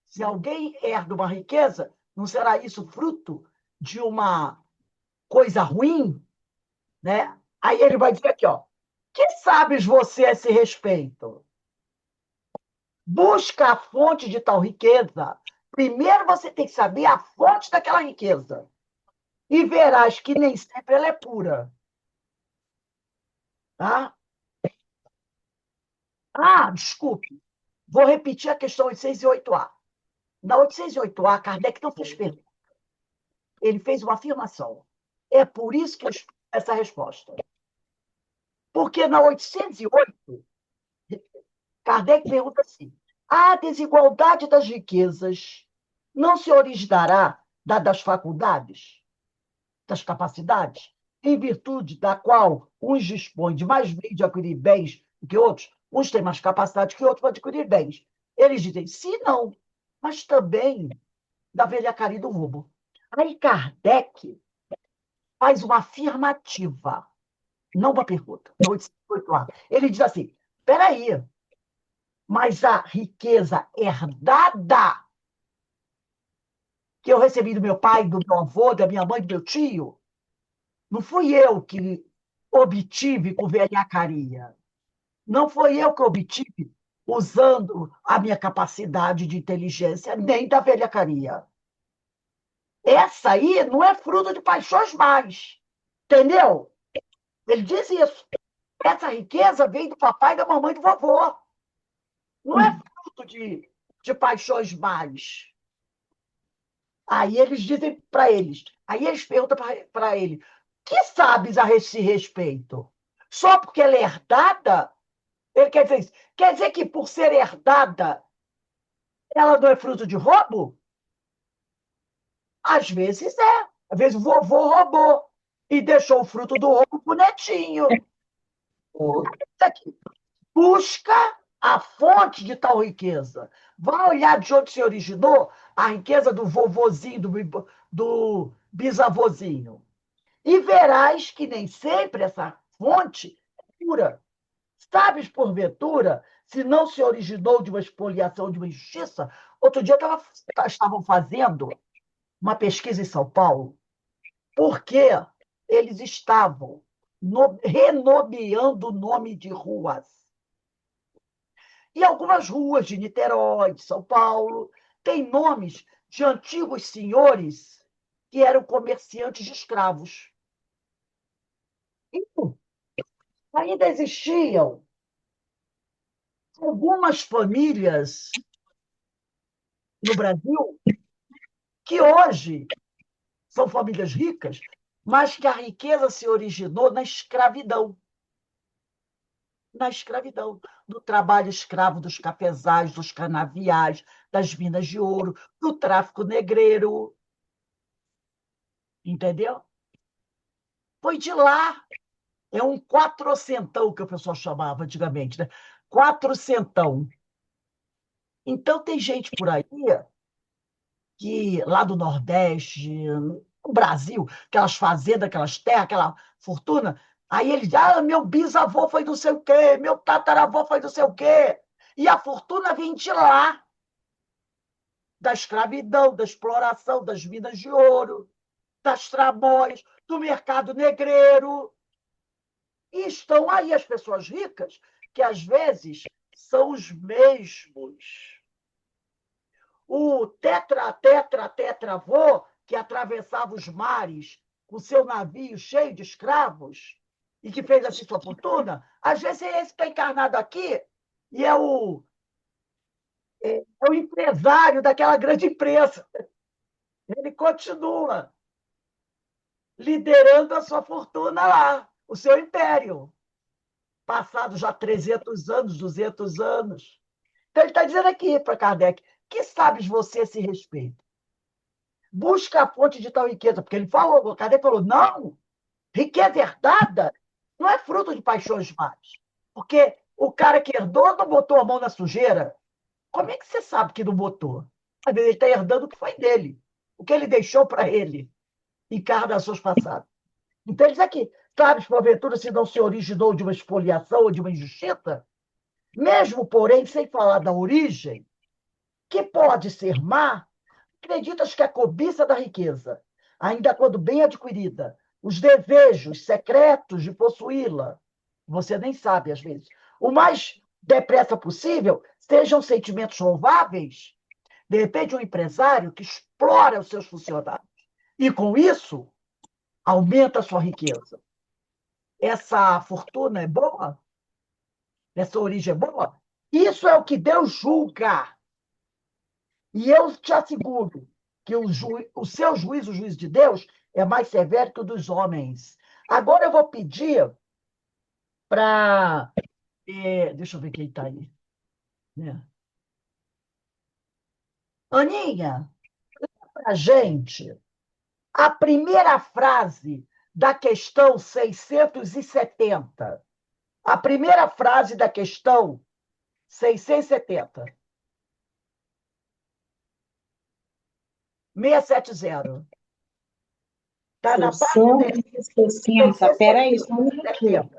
Se alguém herda uma riqueza, não será isso fruto de uma coisa ruim, né? Aí ele vai dizer aqui, ó, que sabes você a esse respeito? Busca a fonte de tal riqueza. Primeiro você tem que saber a fonte daquela riqueza. E verás que nem sempre ela é pura. Tá? Ah, desculpe. Vou repetir a questão 808A. Na 808A, Kardec não fez pergunta. Ele fez uma afirmação. É por isso que eu explico essa resposta. Porque na 808, Kardec pergunta assim: a desigualdade das riquezas não se originará das faculdades, das capacidades, em virtude da qual uns dispõem de mais meio de adquirir bens do que outros, uns têm mais capacidade que outros para adquirir bens. Eles dizem, sim, não, mas também da velhacaria do roubo. Aí Kardec faz uma afirmativa, não uma pergunta. Ele diz assim, espera aí, mas a riqueza herdada que eu recebi do meu pai, do meu avô, da minha mãe, do meu tio, não fui eu que obtive com velhacaria. Não foi eu que obtive usando a minha capacidade de inteligência, nem da velhacaria. Essa aí não é fruto de paixões mais. Entendeu? Ele diz isso. Essa riqueza vem do papai, da mamãe e do vovô. Não é fruto de paixões mais. Aí eles dizem para eles. Aí eles perguntam para ele: que sabes a esse respeito? Só porque ela é herdada? Ele quer dizer isso. Quer dizer que, por ser herdada, ela não é fruto de roubo? Às vezes é. Às vezes o vovô roubou e deixou o fruto do roubo para o netinho. Aqui. Busca a fonte de tal riqueza. Vai olhar de onde se originou a riqueza do vovozinho, do bisavôzinho. E verás que nem sempre essa fonte é pura. Sabes, porventura, se não se originou de uma expoliação, de uma injustiça? Outro dia estavam fazendo uma pesquisa em São Paulo, porque eles estavam renomeando o nome de ruas. E algumas ruas de Niterói, de São Paulo, têm nomes de antigos senhores que eram comerciantes de escravos. E ainda existiam algumas famílias no Brasil que hoje são famílias ricas, mas que a riqueza se originou na escravidão. Na escravidão, do trabalho escravo dos cafezais, dos canaviais, das minas de ouro, do tráfico negreiro. Entendeu? Foi de lá. É um quatrocentão que o pessoal chamava antigamente, né? Quatrocentão. Então, tem gente por aí que, lá do Nordeste, no Brasil, aquelas fazendas, aquelas terras, aquela fortuna, Aí ele diz, meu bisavô foi não sei o quê, meu tataravô foi não sei o quê. E a fortuna vem de lá, da escravidão, da exploração, das minas de ouro, das tramóias, do mercado negreiro. E estão aí as pessoas ricas, que às vezes são os mesmos. O tetravô, que atravessava os mares com seu navio cheio de escravos e que fez assim sua fortuna, às vezes é esse que está encarnado aqui e é o empresário daquela grande empresa. Ele continua liderando a sua fortuna lá, o seu império. Passados já 300 anos, 200 anos. Então, ele está dizendo aqui para Kardec, que sabes você a esse respeito? Busca a fonte de tal riqueza, porque ele falou, Kardec falou, não, riqueza herdada não é fruto de paixões más, porque o cara que herdou não botou a mão na sujeira. Como é que você sabe que não botou? Às vezes ele está herdando o que foi dele, o que ele deixou para ele, encarnações passadas. Então, ele diz aqui, sabes, porventura, se não se originou de uma expoliação ou de uma injustiça? Mesmo, porém, sem falar da origem, que pode ser má, acreditas que a cobiça da riqueza, ainda quando bem adquirida, os desejos secretos de possuí-la, você nem sabe às vezes, o mais depressa possível, sejam sentimentos louváveis, de repente um empresário que explora os seus funcionários e com isso aumenta a sua riqueza. Essa fortuna é boa? Essa origem é boa? Isso é o que Deus julga. E eu te asseguro que o seu juízo, o juízo de Deus, é mais severo que o dos homens. Agora eu vou pedir para. Deixa eu ver quem está aí. Né? Aninha, para a gente, a primeira frase da questão 670. A primeira frase da questão 670. 670. Está na página 660. Peraí, só um minutinho.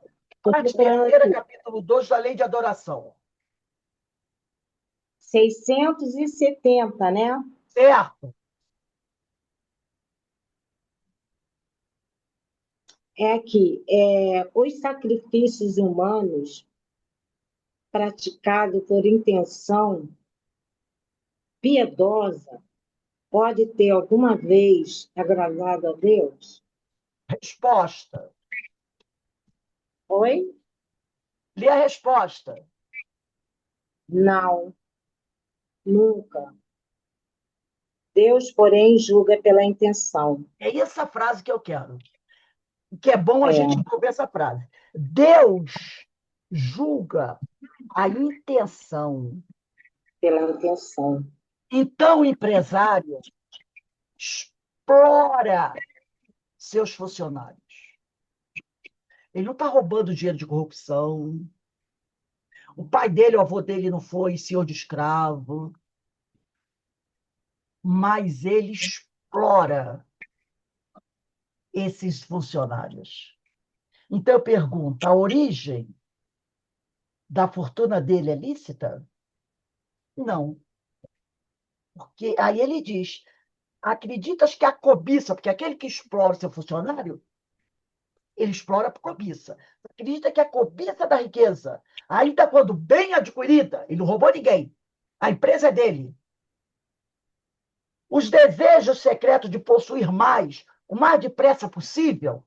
Parte terceira, capítulo 2 da Lei de Adoração. 670, né? Certo. É aqui. Os sacrifícios humanos praticados por intenção piedosa pode ter alguma vez agradado a Deus? Resposta. Oi? Lê a resposta. Não, nunca. Deus, porém, julga pela intenção. É essa frase que eu quero. Que é bom a gente ouvir essa frase. Deus julga a intenção. Pela intenção. Então, o empresário explora seus funcionários. Ele não está roubando dinheiro de corrupção. O pai dele, o avô dele não foi senhor de escravo. Mas ele explora esses funcionários. Então, eu pergunto, a origem da fortuna dele é lícita? Não. Porque aí ele diz, acreditas que a cobiça, porque aquele que explora o seu funcionário, ele explora por cobiça. Acredita que a cobiça da riqueza, ainda quando bem adquirida, ele não roubou ninguém, a empresa é dele. Os desejos secretos de possuir mais, o mais depressa possível,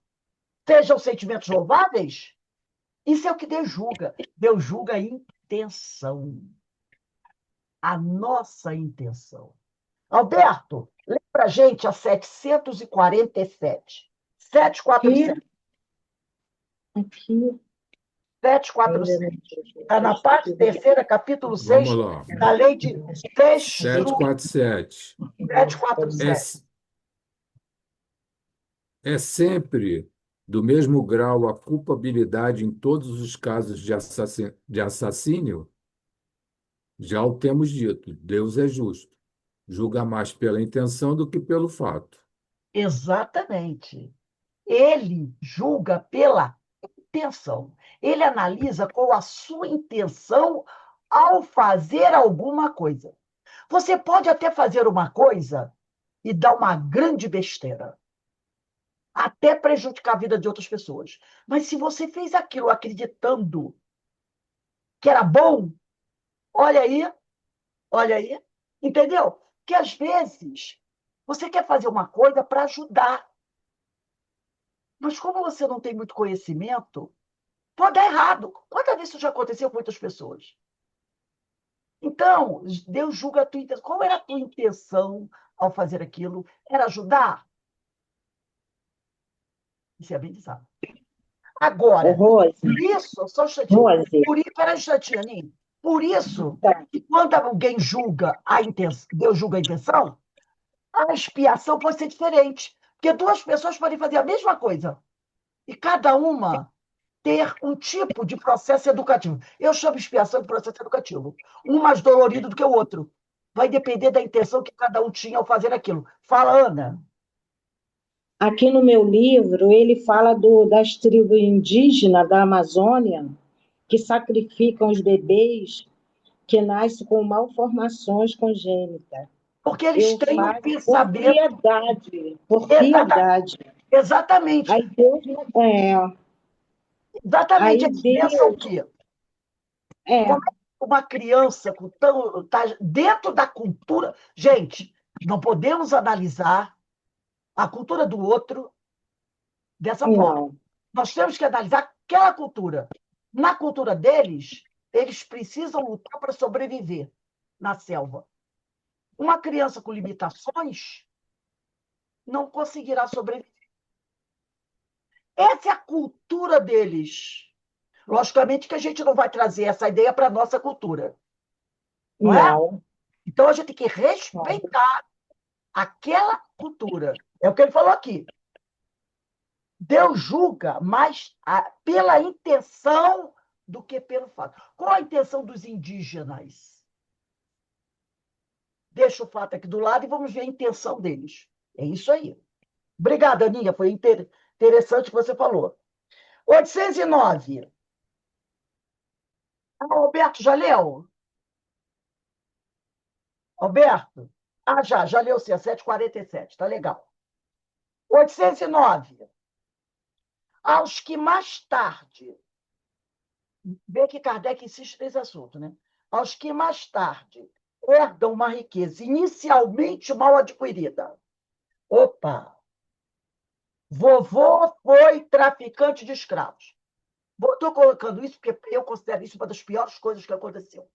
sejam sentimentos louváveis, isso é o que Deus julga. Deus julga a intenção. A nossa intenção. Alberto, lê para a gente a 747. 747. Aqui. 747. Está na parte terceira, capítulo 6, Vamos lá. da lei de 747. 747. É sempre do mesmo grau a culpabilidade em todos os casos de assassínio? Já o temos dito, Deus é justo. Julga mais pela intenção do que pelo fato. Exatamente. Ele julga pela intenção. Ele analisa qual a sua intenção ao fazer alguma coisa. Você pode até fazer uma coisa e dar uma grande besteira, até prejudicar a vida de outras pessoas. Mas se você fez aquilo acreditando que era bom, olha aí, entendeu? Que às vezes você quer fazer uma coisa para ajudar, mas como você não tem muito conhecimento, pode dar errado. Quantas vezes isso já aconteceu com muitas pessoas? Então, Deus julga a tua intenção. Qual era a tua intenção ao fazer aquilo? Era ajudar? Isso é bem bizarro. Agora, Rose, por isso, só um instantinho. Rose, Peraí um instantinho, Aninha. Por isso, tá. que quando alguém julga a intenção, Deus julga a intenção, a expiação pode ser diferente. Porque duas pessoas podem fazer a mesma coisa. E cada uma ter um tipo de processo educativo. Eu chamo expiação de processo educativo. Um mais dolorido do que o outro. Vai depender da intenção que cada um tinha ao fazer aquilo. Fala, Ana. Aqui no meu livro, ele fala das tribos indígenas da Amazônia que sacrificam os bebês que nascem com malformações congênitas. Porque eles têm um Por pensamento. piedade, por piedade. Exatamente. Aí Deus, Exatamente. aí Eles pensam o Deus, quê? é, Como é que uma criança tá dentro da cultura. Gente, não podemos analisar a cultura do outro dessa forma. não, Nós temos que analisar aquela cultura. Na cultura deles, eles precisam lutar para sobreviver na selva. Uma criança com limitações não conseguirá sobreviver. Essa é a cultura deles. Logicamente que a gente não vai trazer essa ideia para a nossa cultura. Não é? não, Então a gente tem que respeitar aquela cultura. É o que ele falou aqui. Deus julga mais pela intenção do que pelo fato. Qual a intenção dos indígenas? Deixa o fato aqui do lado e vamos ver a intenção deles. É isso aí. Obrigada, Aninha. Foi interessante o que você falou. 809. Alberto, já leu? Alberto? Já leu sim, 747. Tá legal. 809. Aos que mais tarde, vê que Kardec insiste nesse assunto, né? Aos que mais tarde herdam uma riqueza inicialmente mal adquirida. Opa! Vovô foi traficante de escravos. Estou colocando isso porque eu considero isso uma das piores coisas que aconteceu.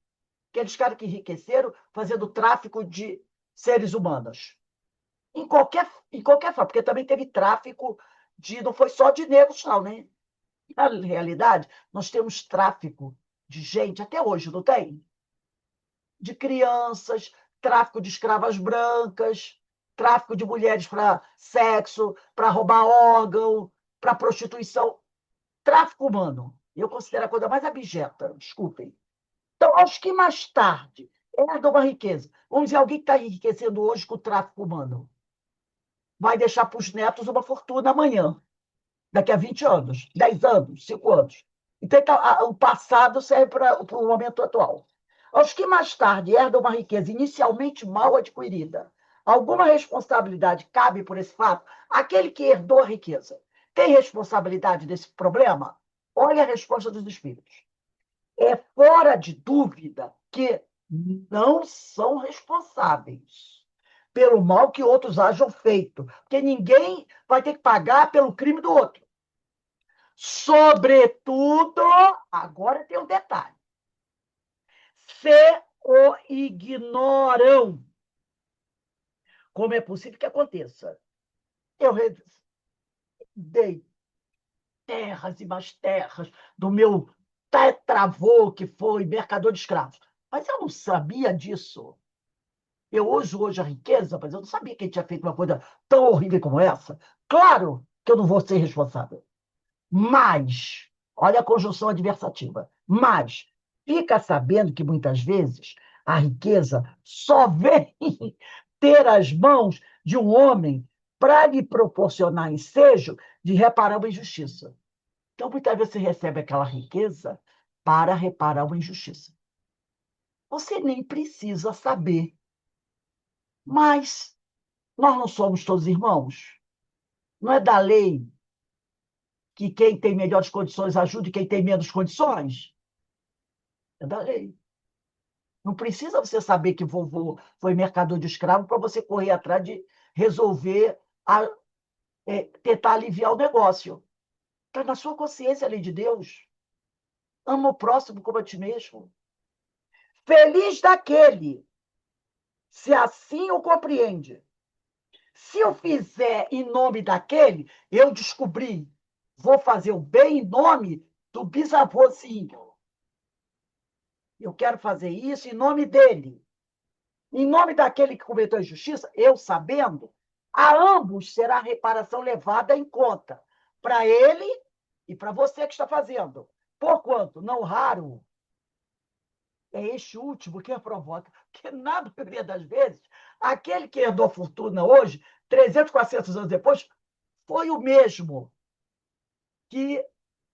Aqueles caras que enriqueceram fazendo tráfico de seres humanos. Em qualquer forma, porque também teve tráfico não foi só de negros, não, né? Na realidade, nós temos tráfico de gente, até hoje, não tem? De crianças, tráfico de escravas brancas, tráfico de mulheres para sexo, para roubar órgão, para prostituição. Tráfico humano. Eu considero a coisa mais abjeta, desculpem. Então, aos que mais tarde herdam uma riqueza. Vamos dizer, alguém que está enriquecendo hoje com o tráfico humano vai deixar para os netos uma fortuna amanhã, daqui a 20 anos, 10 anos, 5 anos. Então, o passado serve para o momento atual. Aos que mais tarde herdam uma riqueza inicialmente mal adquirida, alguma responsabilidade cabe por esse fato? Aquele que herdou a riqueza tem responsabilidade desse problema? Olha a resposta dos espíritos. É fora de dúvida que não são responsáveis pelo mal que outros hajam feito, porque ninguém vai ter que pagar pelo crime do outro. Sobretudo, agora tem um detalhe, se o ignoram. Como é possível que aconteça? Eu dei terras e mais terras do meu tetravô, que foi mercador de escravos. Mas eu não sabia disso. Eu uso hoje a riqueza, mas eu não sabia que ele tinha feito uma coisa tão horrível como essa. Claro que eu não vou ser responsável. Mas, olha a conjunção adversativa, mas fica sabendo que muitas vezes a riqueza só vem ter as mãos de um homem para lhe proporcionar ensejo de reparar uma injustiça. Então, muitas vezes você recebe aquela riqueza para reparar uma injustiça. Você nem precisa saber, mas nós não somos todos irmãos. Não é da lei que quem tem melhores condições ajude quem tem menos condições? É da lei. Não precisa você saber que vovô foi mercador de escravo para você correr atrás de resolver, tentar aliviar o negócio. Está na sua consciência a lei de Deus. Ama o próximo como a ti mesmo. Feliz daquele, se assim o compreende. Se eu fizer em nome daquele, eu descobri, vou fazer o bem em nome do bisavôzinho. Eu quero fazer isso em nome dele. Em nome daquele que cometeu injustiça, eu sabendo, a ambos será a reparação levada em conta. Para ele e para você que está fazendo. Porquanto, não raro, é este último que provoca. Porque, na maioria das vezes, aquele que herdou fortuna hoje, 300, 400 anos depois, foi o mesmo que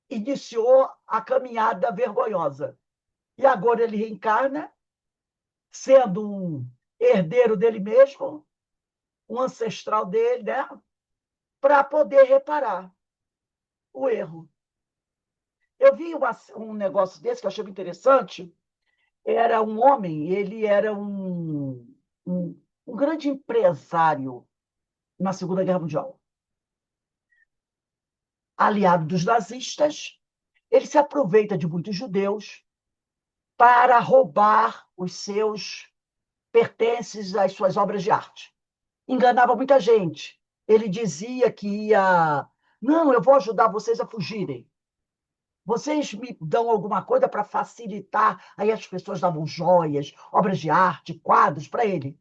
iniciou a caminhada vergonhosa. E agora ele reencarna, sendo um herdeiro dele mesmo, um ancestral dele, né? Para poder reparar o erro. Eu vi um negócio desse que eu achei interessante. Era um homem, ele era um grande empresário na Segunda Guerra Mundial. Aliado dos nazistas, ele se aproveita de muitos judeus para roubar os seus pertences, as suas obras de arte. Enganava muita gente. Ele dizia que ia... Não, eu vou ajudar vocês a fugirem. Vocês me dão alguma coisa para facilitar. Aí as pessoas davam joias, obras de arte, quadros para ele.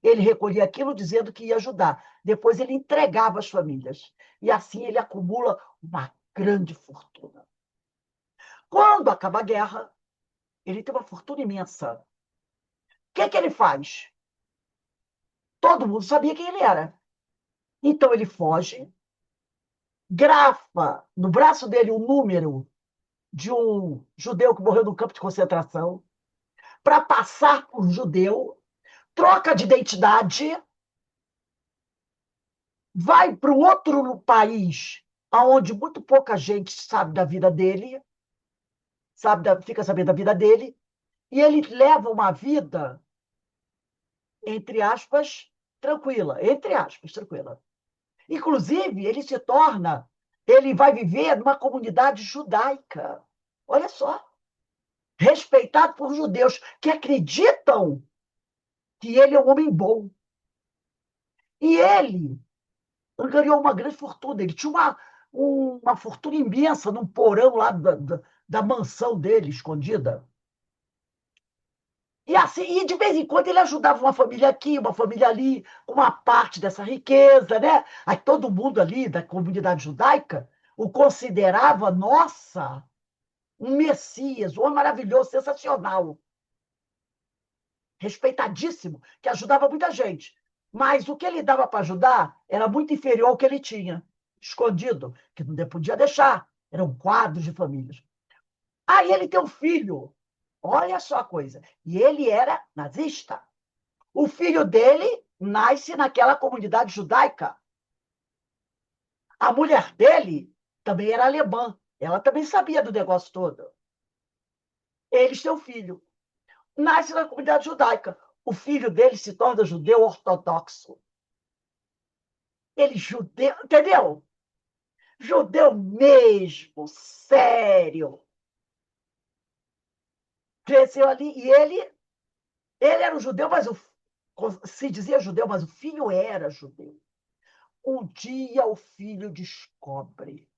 Ele recolhia aquilo dizendo que ia ajudar. Depois ele entregava às famílias. E assim ele acumula uma grande fortuna. Quando acaba a guerra, ele tem uma fortuna imensa. O que ele faz? Todo mundo sabia quem ele era. Então ele foge, grafa no braço dele o número de um judeu que morreu no campo de concentração, para passar por judeu, troca de identidade, vai para um outro país onde muito pouca gente sabe da vida dele, fica sabendo da vida dele, e ele leva uma vida, entre aspas, tranquila. Entre aspas, tranquila. Inclusive, ele vai viver numa comunidade judaica. Olha só. Respeitado por judeus que acreditam que ele é um homem bom. E ele ganhou uma grande fortuna. Ele tinha uma fortuna imensa num porão lá da mansão dele, escondida. E assim, e de vez em quando ele ajudava uma família aqui, uma família ali, uma parte dessa riqueza, né? Aí todo mundo ali da comunidade judaica o considerava, nossa, um Messias, um homem maravilhoso, sensacional, respeitadíssimo, que ajudava muita gente. Mas o que ele dava para ajudar era muito inferior ao que ele tinha, escondido, que não podia deixar. Eram quadros de famílias. Aí ele tem um filho. Olha só a coisa. E ele era nazista. O filho dele nasce naquela comunidade judaica. A mulher dele também era alemã. Ela também sabia do negócio todo. Eles têm um filho. Nasce na comunidade judaica. O filho dele se torna judeu ortodoxo. Ele judeu, entendeu? Judeu mesmo, sério. Cresceu ali e ele era um judeu, mas se dizia judeu, mas o filho era judeu. Um dia o filho descobre,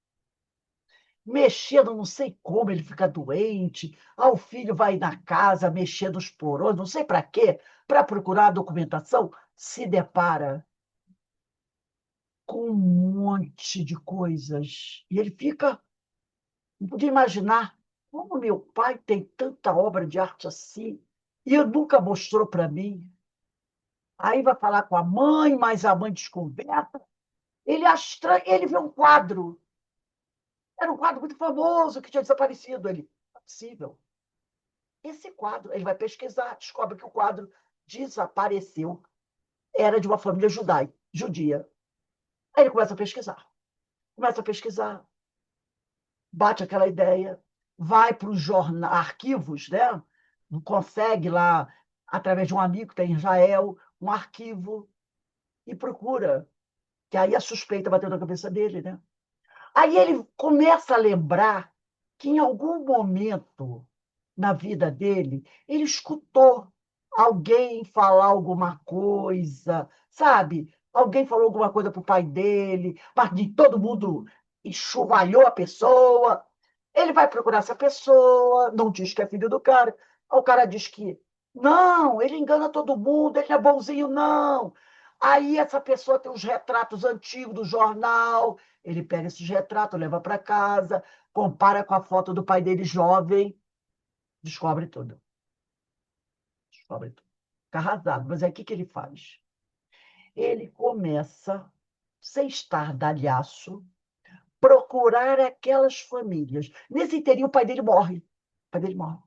mexendo, não sei como, ele fica doente. O filho vai na casa, mexer nos porões, não sei para quê, para procurar a documentação, se depara com um monte de coisas. E ele fica, não podia imaginar como meu pai tem tanta obra de arte assim, e nunca mostrou para mim. Aí vai falar com a mãe, mas a mãe descoberta. Ele vê um quadro Era um quadro muito famoso que tinha desaparecido. Ele, não é possível. Esse quadro, ele vai pesquisar, descobre que o quadro desapareceu. Era de uma família judia. Aí ele começa a pesquisar, bate aquela ideia, vai para os arquivos, né? Consegue lá, através de um amigo que tem em Israel, um arquivo e procura. Que aí a suspeita bateu na cabeça dele, né? Aí ele começa a lembrar que em algum momento na vida dele, ele escutou alguém falar alguma coisa, sabe? Alguém falou alguma coisa para o pai dele, mas de todo mundo enxovalhou a pessoa. Ele vai procurar essa pessoa, não diz que é filho do cara. O cara diz que não, ele engana todo mundo, ele não é bonzinho, não. Aí essa pessoa tem os retratos antigos do jornal, ele pega esses retratos, leva para casa, compara com a foto do pai dele jovem, descobre tudo. Descobre tudo. Fica arrasado. Mas aí o que ele faz? Ele começa, sem estardalhaço, procurar aquelas famílias. Nesse interim, o pai dele morre. O pai dele morre.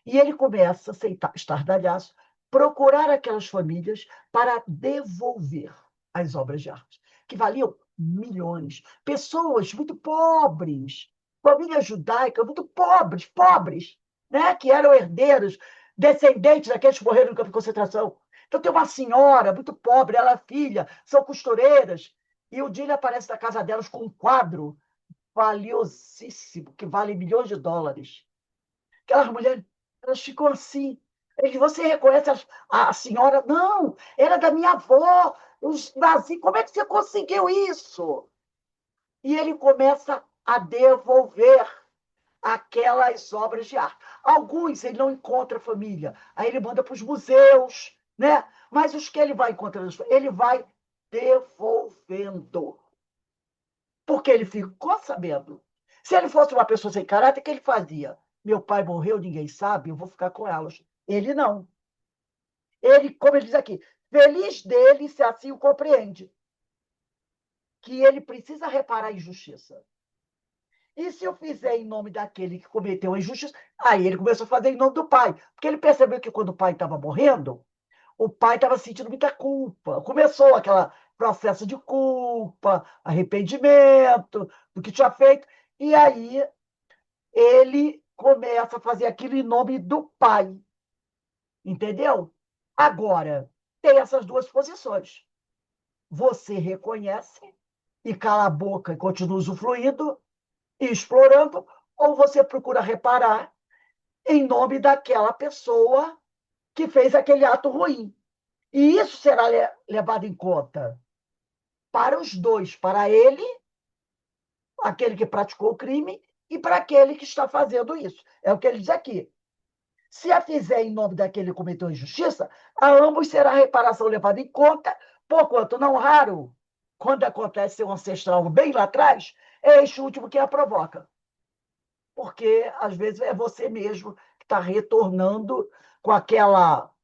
E ele começa, sem estardalhaço, procurar aquelas famílias para devolver as obras de arte, que valiam milhões. Pessoas muito pobres, família judaica muito pobres, pobres, né? Que eram herdeiros, descendentes daqueles que morreram no campo de concentração. Então, tem uma senhora muito pobre, ela é filha, são costureiras, e o dia ele aparece na casa delas com um quadro valiosíssimo, que vale milhões de dólares. Aquelas mulheres, elas ficam assim. Ele, você reconhece a senhora? Não, era da minha avó. Os nazis, como é que você conseguiu isso? E ele começa a devolver aquelas obras de arte. Alguns ele não encontra família, aí ele manda para os museus, né? Mas os que ele vai encontrando, ele vai devolvendo. Porque ele ficou sabendo. Se ele fosse uma pessoa sem caráter, o que ele fazia? Meu pai morreu, ninguém sabe, eu vou ficar com elas. Ele não. Ele, como ele diz aqui, feliz dele se assim o compreende, que ele precisa reparar a injustiça. E se eu fizer em nome daquele que cometeu a injustiça, aí ele começou a fazer em nome do pai, porque ele percebeu que quando o pai estava morrendo, o pai estava sentindo muita culpa. Começou aquele processo de culpa, arrependimento do que tinha feito, e aí ele começa a fazer aquilo em nome do pai. Entendeu? Agora, tem essas duas posições. Você reconhece e cala a boca e continua usufruindo e explorando, ou você procura reparar em nome daquela pessoa que fez aquele ato ruim. E isso será levado em conta para os dois, para ele, aquele que praticou o crime, e para aquele que está fazendo isso. É o que ele diz aqui. Se a fizer em nome daquele que cometeu injustiça, a ambos será a reparação levada em conta, porquanto não raro, quando acontece um ancestral bem lá atrás, é este último que a provoca. Porque, às vezes, é você mesmo que está retornando com aquela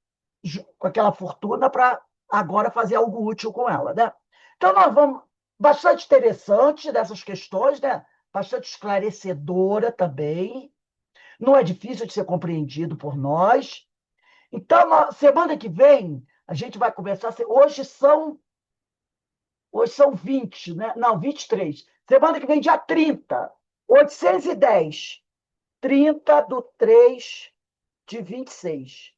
fortuna para agora fazer algo útil com ela, né? Então, nós vamos... Bastante interessante dessas questões, né? Bastante esclarecedora também. Não é difícil de ser compreendido por nós. Então, semana que vem, a gente vai começar. Hoje são 20, né? Não, 23. Semana que vem, dia 30. 810. 30/3/26.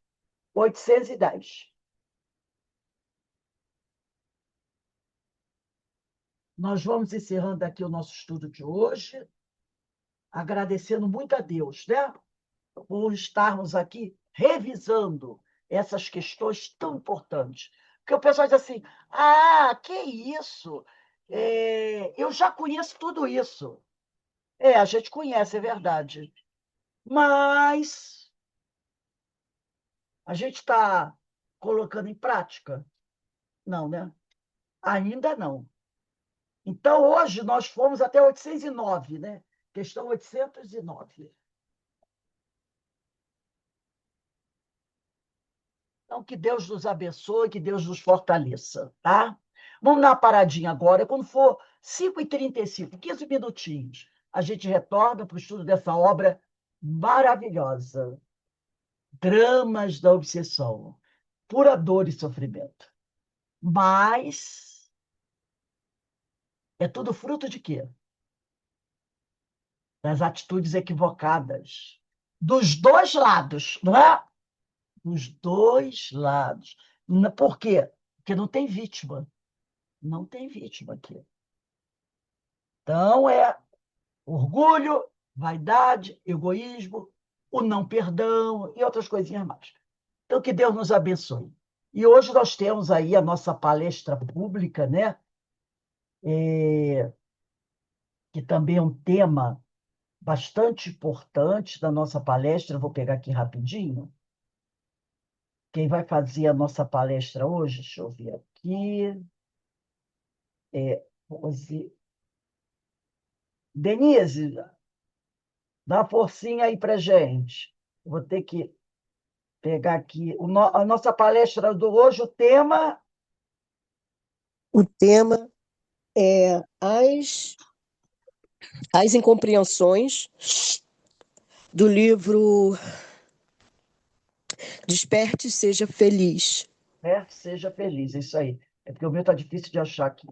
810. Nós vamos encerrando aqui o nosso estudo de hoje, agradecendo muito a Deus, né? Por estarmos aqui revisando essas questões tão importantes. Porque o pessoal diz assim: ah, que isso? Eu já conheço tudo isso. A gente conhece, é verdade. Mas a gente está colocando em prática? Não, né? Ainda não. Então, hoje, nós fomos até 809, né? Questão 809. Então, que Deus nos abençoe, que Deus nos fortaleça, tá? Vamos dar uma paradinha agora. Quando for 5h35, 15 minutinhos, a gente retorna para o estudo dessa obra maravilhosa, Dramas da Obsessão, pura dor e sofrimento. Mas é tudo fruto de quê? Das atitudes equivocadas. Dos dois lados, não é? Dos dois lados. Por quê? Porque não tem vítima. Não tem vítima aqui. Então, é orgulho, vaidade, egoísmo, o não perdão e outras coisinhas mais. Então, que Deus nos abençoe. E hoje nós temos aí a nossa palestra pública, né? Que também é um tema bastante importante da nossa palestra. Eu vou pegar aqui rapidinho. Quem vai fazer a nossa palestra hoje? Deixa eu ver aqui. Rose. Denise, dá uma forcinha aí para gente. Vou ter que pegar aqui a nossa palestra de hoje, o tema. O tema é as incompreensões do livro Desperte e Seja Feliz. Desperte, seja feliz, é isso aí. É porque o meu está difícil de achar aqui.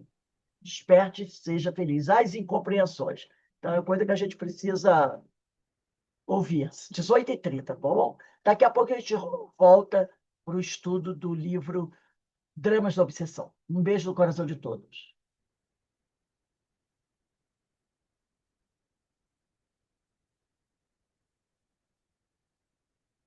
Desperte, seja feliz. As incompreensões. Então, é coisa que a gente precisa ouvir. 18h30, tá bom? Daqui a pouco a gente volta para o estudo do livro Dramas da Obsessão. Um beijo no coração de todos.